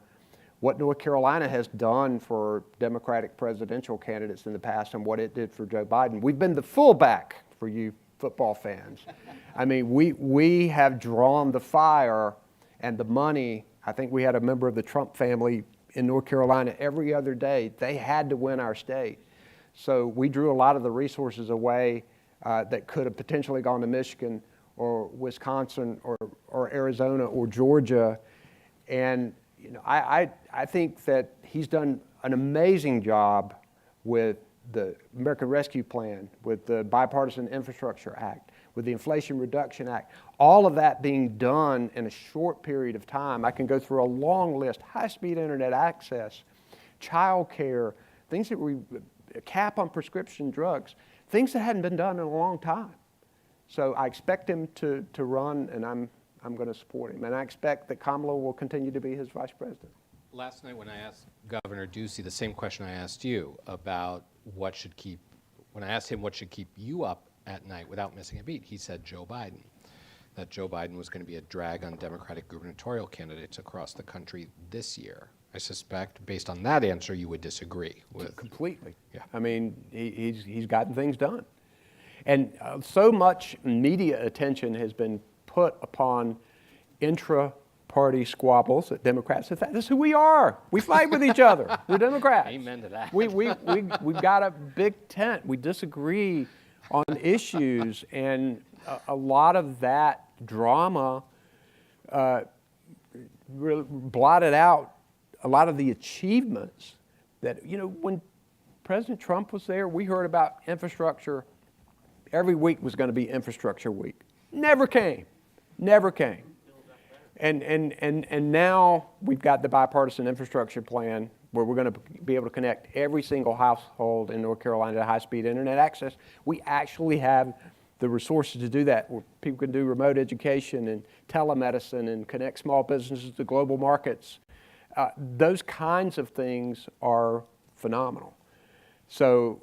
What North Carolina has done for Democratic presidential candidates in the past and what it did for Joe Biden, we've been the fullback for you football fans. I mean, we have drawn the fire and the money. I think we had a member of the Trump family in North Carolina every other day. They had to win our state. So we drew a lot of the resources away that could have potentially gone to Michigan or Wisconsin or Arizona or Georgia. And I think that he's done an amazing job with the American Rescue Plan, with the Bipartisan Infrastructure Act, with the Inflation Reduction Act, all of that being done in a short period of time. I can go through a long list: high-speed internet access, child care, things that a cap on prescription drugs, things that hadn't been done in a long time. So I expect him to run, and I'm going to support him. And I expect that Kamala will continue to be his vice president. Last night when I asked Governor Ducey the same question I asked you about what should keep when I asked him what should keep you up at night without missing a beat, he said Joe Biden. That Joe Biden was going to be a drag on Democratic gubernatorial candidates across the country this year. I suspect, based on that answer, you would disagree with. Completely. Yeah. I mean, he's gotten things done. And so much media attention has been put upon intra-party squabbles that Democrats. In fact, this is who we are. We fight with each other. We're Democrats. Amen to that. We've got a big tent. We disagree on issues, and a lot of that drama really blotted out a lot of the achievements that, when President Trump was there, we heard about infrastructure. Every week was going to be infrastructure week. Never came. And now we've got the bipartisan infrastructure plan where we're going to be able to connect every single household in North Carolina to high-speed internet access. We actually have the resources to do that, where people can do remote education and telemedicine and connect small businesses to global markets. Those kinds of things are phenomenal. So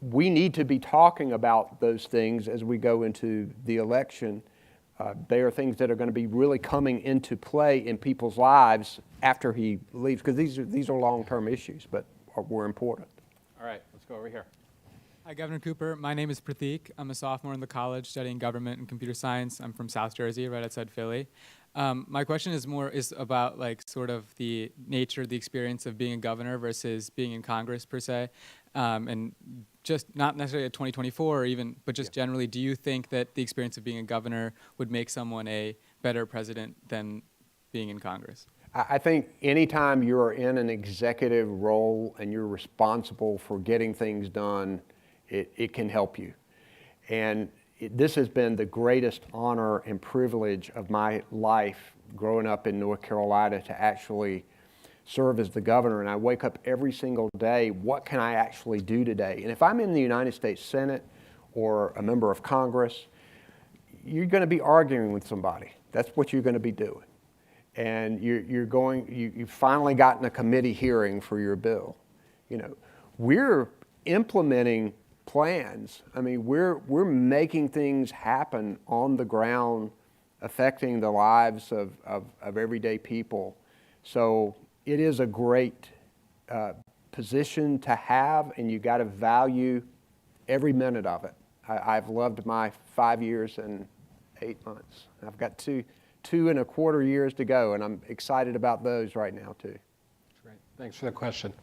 we need to be talking about those things as we go into the election. They are things that are going to be really coming into play in people's lives after he leaves, because these are long-term issues, but were important. All right, let's go over here. Hi, Governor Cooper. My name is Pratik. I'm a sophomore in the college studying government and computer science. I'm from South Jersey, right outside Philly. My question is about sort of the nature, the experience of being a governor versus being in Congress per se, and just not necessarily at 2024 or even, but just generally, do you think that the experience of being a governor would make someone a better president than being in Congress? I think anytime you're in an executive role and you're responsible for getting things done, it can help you. And this has been the greatest honor and privilege of my life growing up in North Carolina to actually serve as the governor. And I wake up every single day, what can I actually do today? And if I'm in the United States Senate or a member of Congress, you're going to be arguing with somebody. That's what you're going to be doing. And you've finally gotten a committee hearing for your bill. We're implementing plans. I mean, we're making things happen on the ground, affecting the lives of everyday people. So it is a great position to have, and you got to value every minute of it. I've loved my 5 years and 8 months. I've got two and a quarter years to go, and I'm excited about those right now too. Great. Thanks for the question.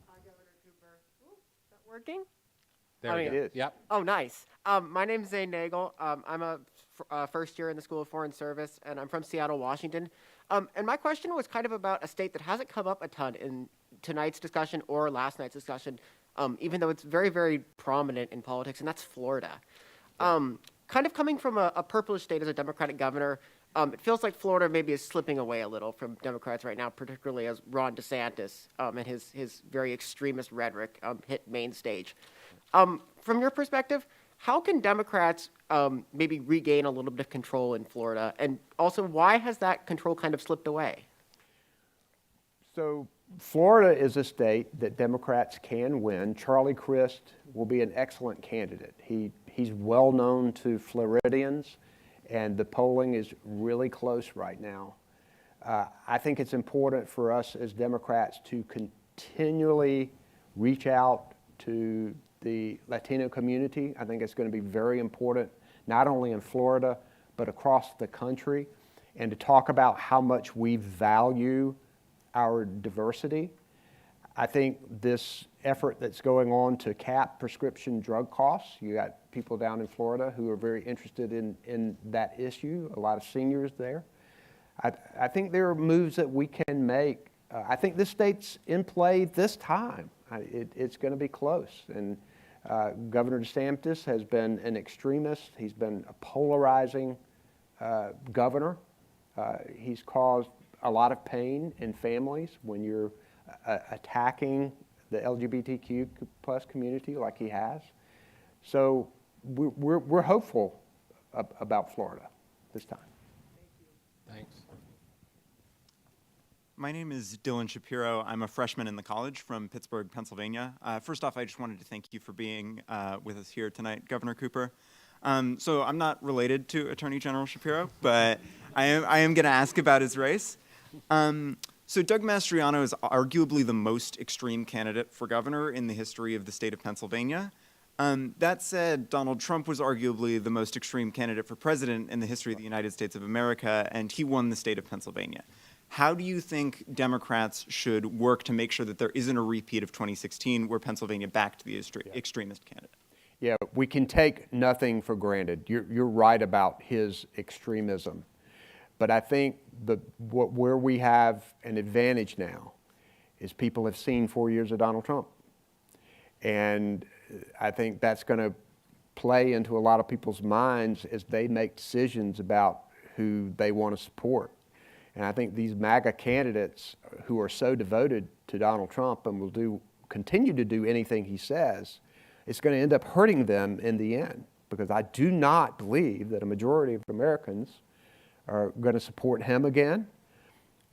Hi, Governor Cooper. Ooh, is that working? There we go. It is. Yep. Oh, nice. My name's Zane Nagel. I'm a first year in the School of Foreign Service, and I'm from Seattle, Washington. And my question was kind of about a state that hasn't come up a ton in tonight's discussion or last night's discussion, even though it's very, very prominent in politics, and that's Florida. Kind of coming from a purplish state as a Democratic governor, it feels like Florida maybe is slipping away a little from Democrats right now, particularly as Ron DeSantis and his very extremist rhetoric hit main stage. From your perspective, how can Democrats maybe regain a little bit of control in Florida? And also, why has that control kind of slipped away? So Florida is a state that Democrats can win. Charlie Crist will be an excellent candidate. He's well known to Floridians, and the polling is really close right now. I think it's important for us as Democrats to continually reach out to the Latino community. I think it's going to be very important, not only in Florida, but across the country, and to talk about how much we value our diversity. I think this effort that's going on to cap prescription drug costs, you got people down in Florida who are very interested in that issue, a lot of seniors there. I think there are moves that we can make. I think this state's in play this time. It's going to be close. And Governor DeSantis has been an extremist. He's been a polarizing governor. He's caused a lot of pain in families when you're attacking the LGBTQ plus community like he has. So we're hopeful about Florida this time. Thanks. My name is Dylan Shapiro. I'm a freshman in the college from Pittsburgh, Pennsylvania. First off, I just wanted to thank you for being with us here tonight, Governor Cooper. So I'm not related to Attorney General Shapiro, but I am going to ask about his race. So Doug Mastriano is arguably the most extreme candidate for governor in the history of the state of Pennsylvania. That said, Donald Trump was arguably the most extreme candidate for president in the history of the United States of America, and he won the state of Pennsylvania. How do you think Democrats should work to make sure that there isn't a repeat of 2016 where Pennsylvania backed the extremist candidate? Yeah, we can take nothing for granted. You're right about his extremism. But I think where we have an advantage now is people have seen 4 years of Donald Trump. And I think that's going to play into a lot of people's minds as they make decisions about who they want to support. And I think these MAGA candidates who are so devoted to Donald Trump and will continue to do anything he says, it's going to end up hurting them in the end, because I do not believe that a majority of Americans are going to support him again,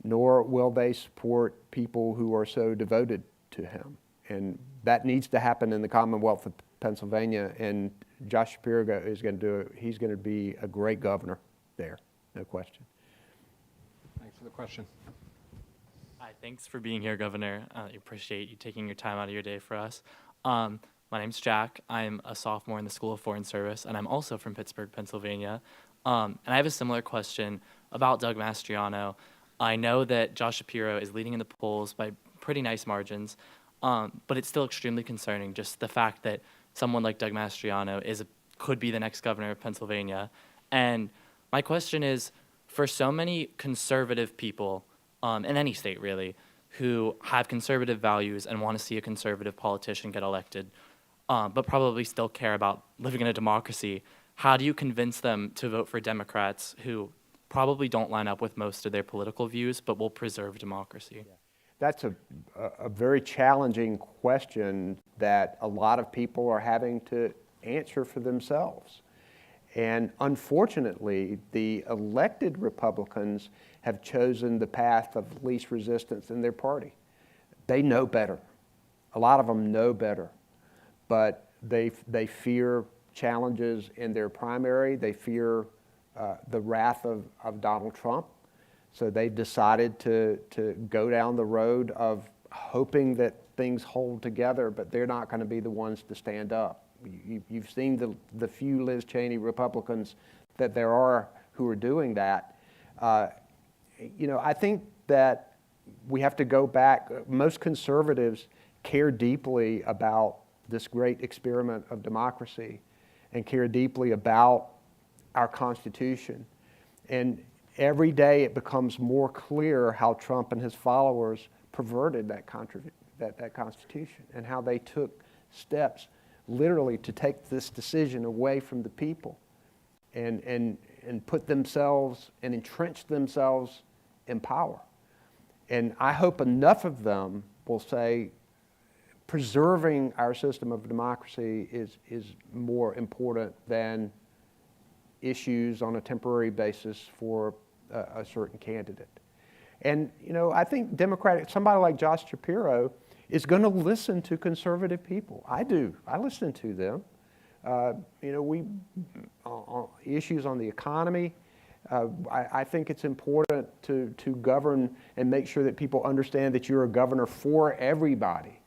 nor will they support people who are so devoted to him. And that needs to happen in the Commonwealth of Pennsylvania, and Josh Shapiro is going to do it. He's going to be a great governor there, no question. Thanks for the question. Hi, thanks for being here, Governor. I appreciate you taking your time out of your day for us. My name's Jack. I'm a sophomore in the School of Foreign Service, and I'm also from Pittsburgh, Pennsylvania. And I have a similar question about Doug Mastriano. I know that Josh Shapiro is leading in the polls by pretty nice margins, but it's still extremely concerning, just the fact that someone like Doug Mastriano could be the next governor of Pennsylvania. And my question is, for so many conservative people, in any state really, who have conservative values and want to see a conservative politician get elected, but probably still care about living in a democracy, how do you convince them to vote for Democrats who probably don't line up with most of their political views, but will preserve democracy? Yeah. That's a very challenging question that a lot of people are having to answer for themselves. And unfortunately, the elected Republicans have chosen the path of least resistance in their party. They know better. A lot of them know better. But they fear challenges in their primary. They fear the wrath of Donald Trump. So they've decided to go down the road of hoping that things hold together, but they're not going to be the ones to stand up. You've seen the few Liz Cheney Republicans that there are who are doing that. I think that we have to go back. Most conservatives care deeply about this great experiment of democracy and care deeply about our Constitution. And every day it becomes more clear how Trump and his followers perverted that Constitution and how they took steps literally to take this decision away from the people and put themselves and entrench themselves in power. And I hope enough of them will say preserving our system of democracy is more important than issues on a temporary basis for a certain candidate. And, I think somebody like Josh Shapiro is going to listen to conservative people. I do. I listen to them. Issues on the economy, I think it's important to govern and make sure that people understand that you're a governor for everybody.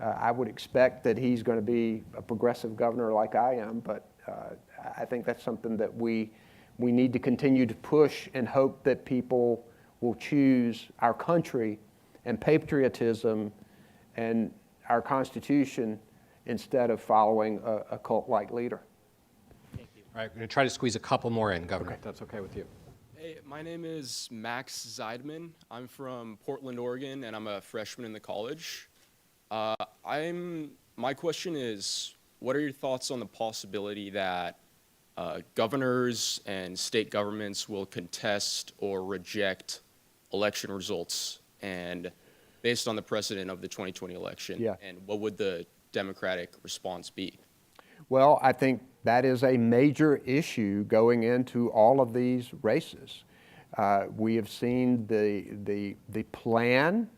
I would expect that he's going to be a progressive governor like I am, but I think that's something that we need to continue to push and hope that people will choose our country and patriotism and our Constitution instead of following a cult-like leader. Thank you. All right, we're going to try to squeeze a couple more in, Governor, if that's okay with you. Hey, my name is Max Zeidman. I'm from Portland, Oregon, and I'm a freshman in the college. My question is, what are your thoughts on the possibility that governors and state governments will contest or reject election results, and based on the precedent of the 2020 election? Yeah. And what would the Democratic response be? Well, I think that is a major issue going into all of these races. We have seen the plan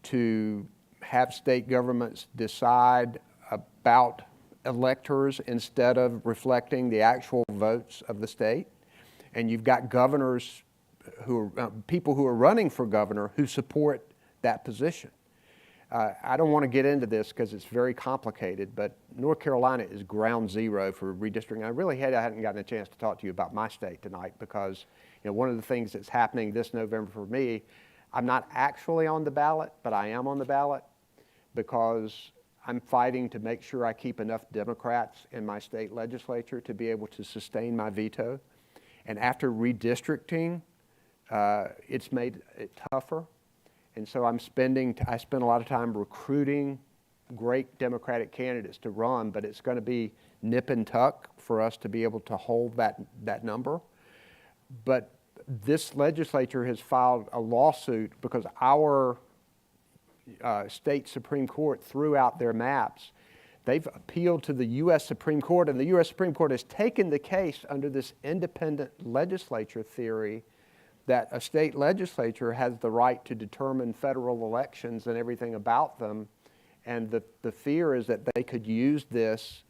to have state governments decide about electors instead of reflecting the actual votes of the state. And you've got governors who are, people who are running for governor who support that position. I don't want to get into this because it's very complicated, but North Carolina is ground zero for redistricting. I hadn't gotten a chance to talk to you about my state tonight because, you know, one of the things that's happening this November for me, I'm not actually on the ballot, but I am on the ballot because I'm fighting to make sure I keep enough Democrats in my state legislature to be able to sustain my veto. And after redistricting, it's made it tougher. And so I spend a lot of time recruiting great Democratic candidates to run, but it's going to be nip and tuck for us to be able to hold that number. But this legislature has filed a lawsuit because our state Supreme Court threw out their maps. They've appealed to the U.S. Supreme Court, and the U.S. Supreme Court has taken the case under this independent legislature theory that a state legislature has the right to determine federal elections and everything about them. And the fear is that they could use this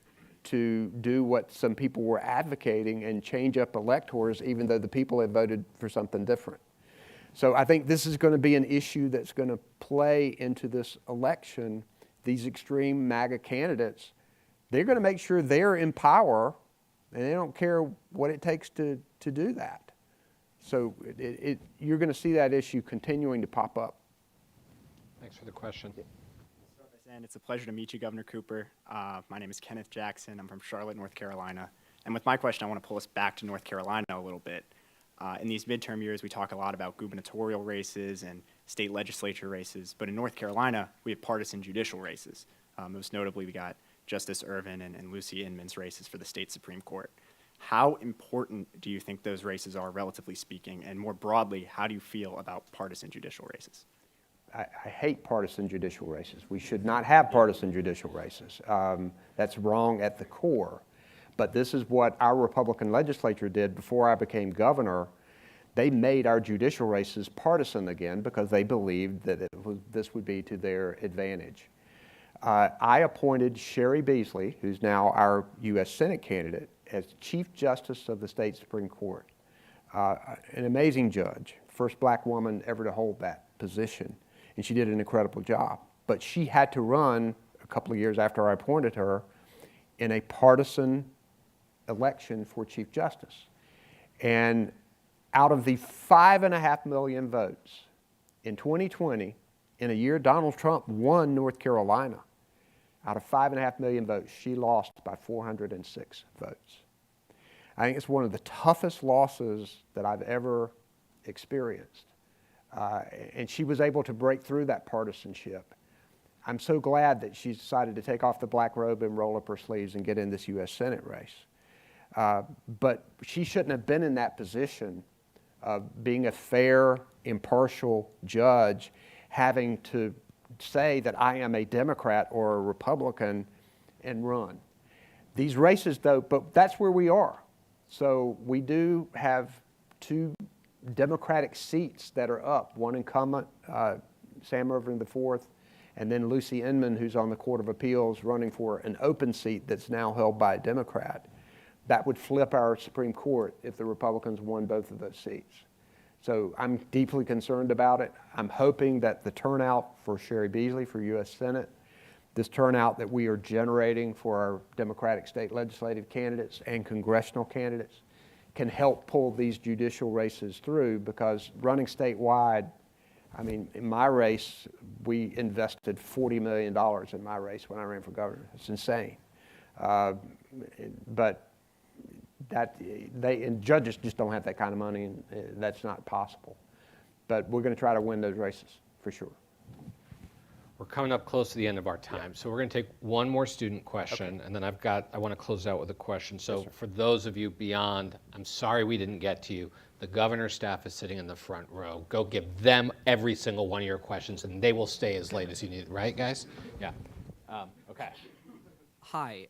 to do what some people were advocating and change up electors, even though the people had voted for something different. So I think this is going to be an issue that's going to play into this election. These extreme MAGA candidates, they're going to make sure they're in power, and they don't care what it takes to do that. So you're going to see that issue continuing to pop up. Thanks for the question. And it's a pleasure to meet you, Governor Cooper. My name is Kenneth Jackson. I'm from Charlotte, North Carolina. And with my question, I want to pull us back to North Carolina a little bit. In these midterm years, we talk a lot about gubernatorial races and state legislature races. But in North Carolina, we have partisan judicial races. Most notably, we got Justice Ervin and Lucy Inman's races for the state Supreme Court. How important do you think those races are, relatively speaking? And more broadly, how do you feel about partisan judicial races? I hate partisan judicial races. We should not have partisan judicial races. That's wrong at the core. But this is what our Republican legislature did before I became governor. They made our judicial races partisan again because they believed that this would be to their advantage. I appointed Sherry Beasley, who's now our U.S. Senate candidate, as Chief Justice of the state Supreme Court. An amazing judge, first black woman ever to hold that position. And she did an incredible job. But she had to run a couple of years after I appointed her in a partisan election for Chief Justice. And out of the 5.5 million votes in 2020, in a year Donald Trump won North Carolina, out of 5.5 million votes, she lost by 406 votes. I think it's one of the toughest losses that I've ever experienced. And she was able to break through that partisanship. I'm so glad that she's decided to take off the black robe and roll up her sleeves and get in this U.S. Senate race. But she shouldn't have been in that position of being a fair, impartial judge, having to say that I am a Democrat or a Republican and run. These races, though, but that's where we are. So we do have two Democratic seats that are up, one incumbent, Sam Ervin IV, and then Lucy Inman, who's on the Court of Appeals, running for an open seat that's now held by a Democrat. That would flip our Supreme Court if the Republicans won both of those seats. So I'm deeply concerned about it. I'm hoping that the turnout for Sherry Beasley for U.S. Senate, this turnout that we are generating for our Democratic state legislative candidates and congressional candidates, can help pull these judicial races through, because running statewide, I mean, in my race, we invested $40 million in my race when I ran for governor. It's insane. But and judges just don't have that kind of money, and that's not possible. But we're going to try to win those races for sure. We're coming up close to the end of our time, so we're going to take one more student question, and then I want to close out with a question. So for those of you beyond, I'm sorry we didn't get to you. The governor's staff is sitting in the front row. Go give them every single one of your questions, and they will stay as late as you need. Right, guys? Yeah. Okay. Hi.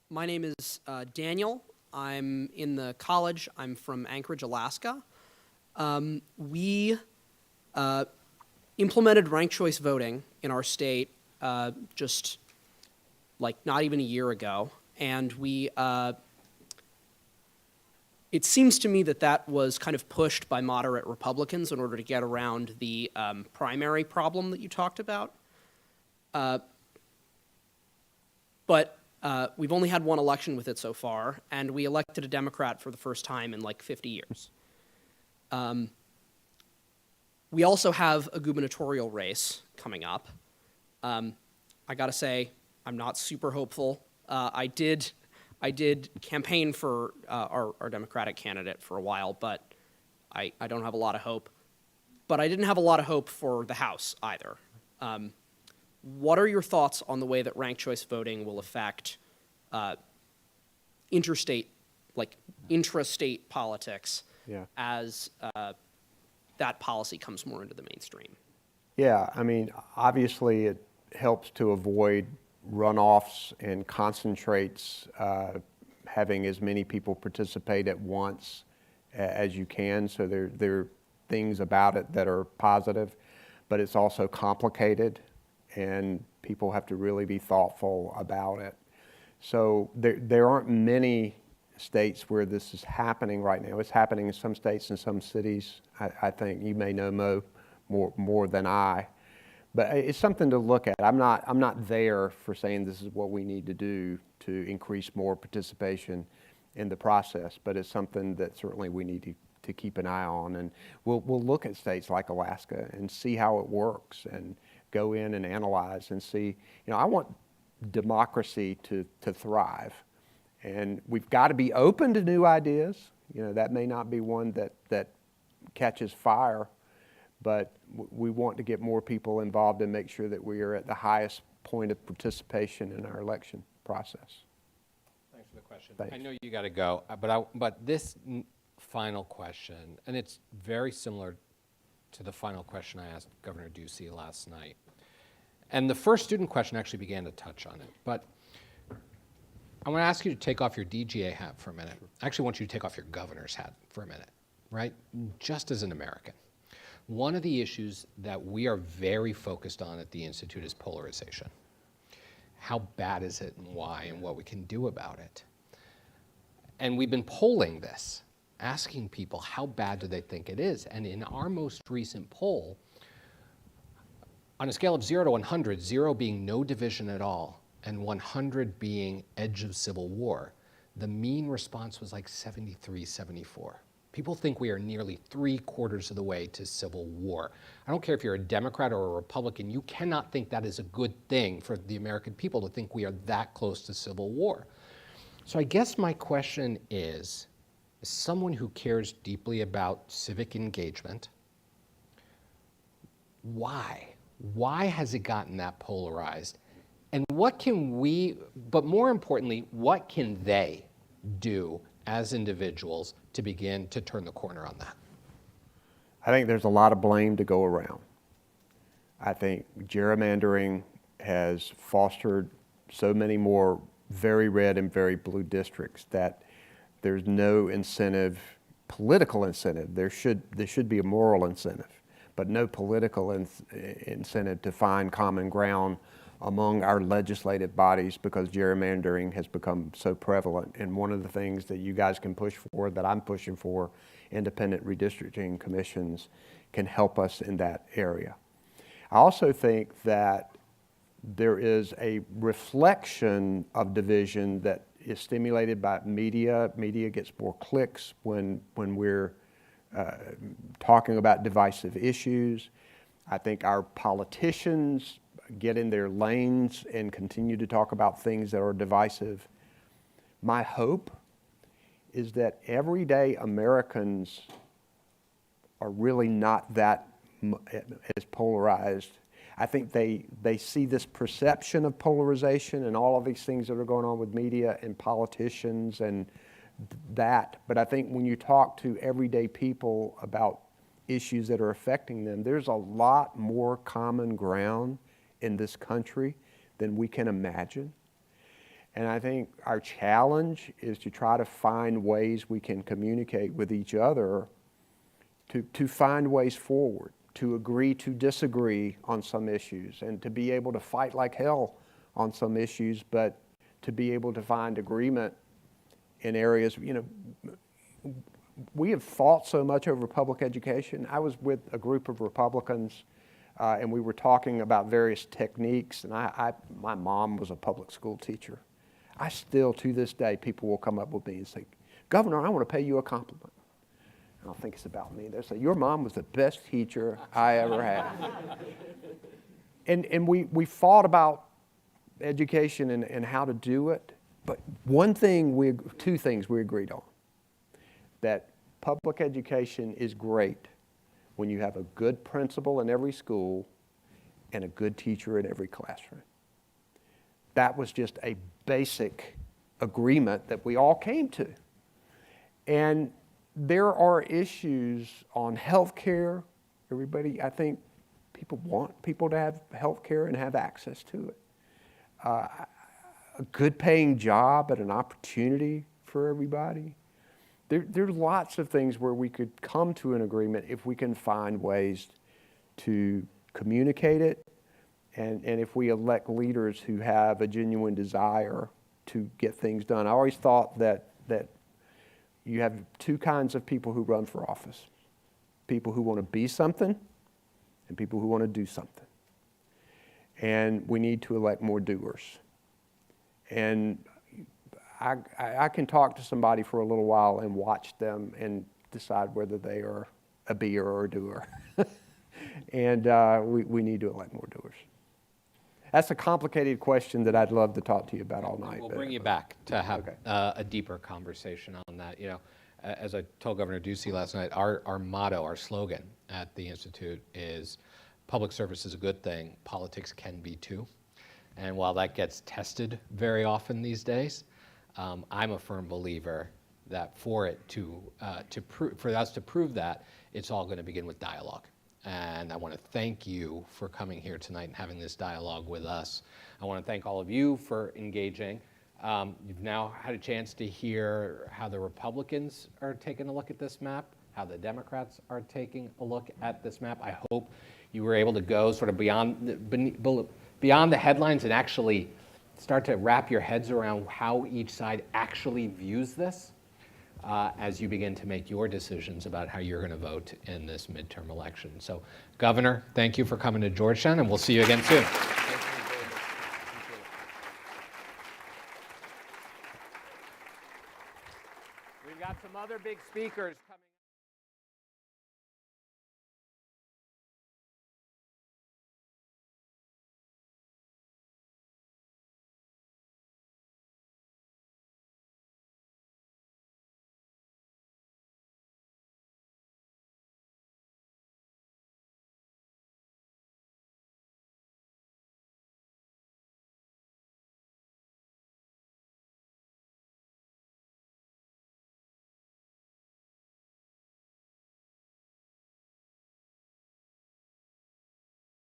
My name is Daniel. I'm in the college. I'm from Anchorage, Alaska. We implemented ranked choice voting in our state just like not even a year ago, and it seems to me that that was kind of pushed by moderate Republicans in order to get around the primary problem that you talked about. But we've only had one election with it so far, and we elected a Democrat for the first time in like 50 years. We also have a gubernatorial race coming up. I gotta say, I'm not super hopeful. I did campaign for our Democratic candidate for a while, but I don't have a lot of hope. But I didn't have a lot of hope for the House either. What are your thoughts on the way that ranked choice voting will affect intrastate politics as that policy comes more into the mainstream? Yeah, I mean, obviously it helps to avoid runoffs and concentrates having as many people participate at once as you can. So there are things about it that are positive, but it's also complicated and people have to really be thoughtful about it. So there aren't many states where this is happening right now. It's happening in some states and some cities. I think you may know more than I. But it's something to look at. I'm not there for saying this is what we need to do to increase more participation in the process, but it's something that certainly we need to keep an eye on. And we'll look at states like Alaska and see how it works and go in and analyze and see. I want democracy to thrive. And we've got to be open to new ideas. That may not be one that catches fire, but we want to get more people involved and make sure that we are at the highest point of participation in our election process. Thanks for the question. Thanks. I know you got to go, but this final question, and it's very similar to the final question I asked Governor Ducey last night. And the first student question actually began to touch on it, but I want to ask you to take off your DGA hat for a minute. I actually want you to take off your governor's hat for a minute, right? Just as an American. One of the issues that we are very focused on at the Institute is polarization. How bad is it and why and what we can do about it? And we've been polling this, asking people how bad do they think it is. And in our most recent poll, on a scale of 0 to 100, 0 being no division at all, and 100 being edge of civil war, the mean response was like 73, 74. People think we are nearly 3/4 of the way to civil war. I don't care if you're a Democrat or a Republican, you cannot think that is a good thing for the American people to think we are that close to civil war. So I guess my question is, as someone who cares deeply about civic engagement, why? Why has it gotten that polarized? And what can we, but more importantly, what can they do as individuals to begin to turn the corner on that? I think there's a lot of blame to go around. I think gerrymandering has fostered so many more very red and very blue districts that there's no incentive, political incentive. There should be a moral incentive, but no political incentive to find common ground among our legislative bodies because gerrymandering has become so prevalent. And one of the things that you guys can push for, that I'm pushing for, independent redistricting commissions can help us in that area. I also think that there is a reflection of division that is stimulated by media. Media gets more clicks when we're talking about divisive issues. I think our politicians get in their lanes and continue to talk about things that are divisive. My hope is that everyday Americans are really not that as polarized. I think they see this perception of polarization and all of these things that are going on with media and politicians and that. But I think when you talk to everyday people about issues that are affecting them, there's a lot more common ground in this country than we can imagine. And I think our challenge is to try to find ways we can communicate with each other to find ways forward, to agree to disagree on some issues, and to be able to fight like hell on some issues, but to be able to find agreement in areas, you know, we have fought so much over public education. I was with a group of Republicans and we were talking about various techniques, and my mom was a public school teacher. I still, to this day, people will come up with me and say, Governor, I want to pay you a compliment. And I'll think it's about me. They'll say, your mom was the best teacher I ever had. And we fought about education and how to do it, but two things we agreed on. That public education is great when you have a good principal in every school and a good teacher in every classroom. That was just a basic agreement that we all came to. And there are issues on health care. Everybody, I think people want people to have health care and have access to it. A good paying job and an opportunity for everybody. There are lots of things where we could come to an agreement if we can find ways to communicate it, and if we elect leaders who have a genuine desire to get things done. I always thought that you have two kinds of people who run for office. People who want to be something and people who want to do something. And we need to elect more doers. And I can talk to somebody for a little while and watch them and decide whether they are a beer or a doer. And we need to elect more doers. That's a complicated question that I'd love to talk to you about all night. We'll bring you back to have a deeper conversation on that. You know, as I told Governor Ducey last night, our motto, our slogan at the Institute is public service is a good thing, politics can be too. And while that gets tested very often these days, I'm a firm believer that for us to prove that, it's all going to begin with dialogue. And I want to thank you for coming here tonight and having this dialogue with us. I want to thank all of you for engaging. You've now had a chance to hear how the Republicans are taking a look at this map, how the Democrats are taking a look at this map. I hope you were able to go sort of beyond the headlines and actually start to wrap your heads around how each side actually views this as you begin to make your decisions about how you're going to vote in this midterm election. So, Governor, thank you for coming to Georgetown, and we'll see you again soon. We've got some other big speakers coming.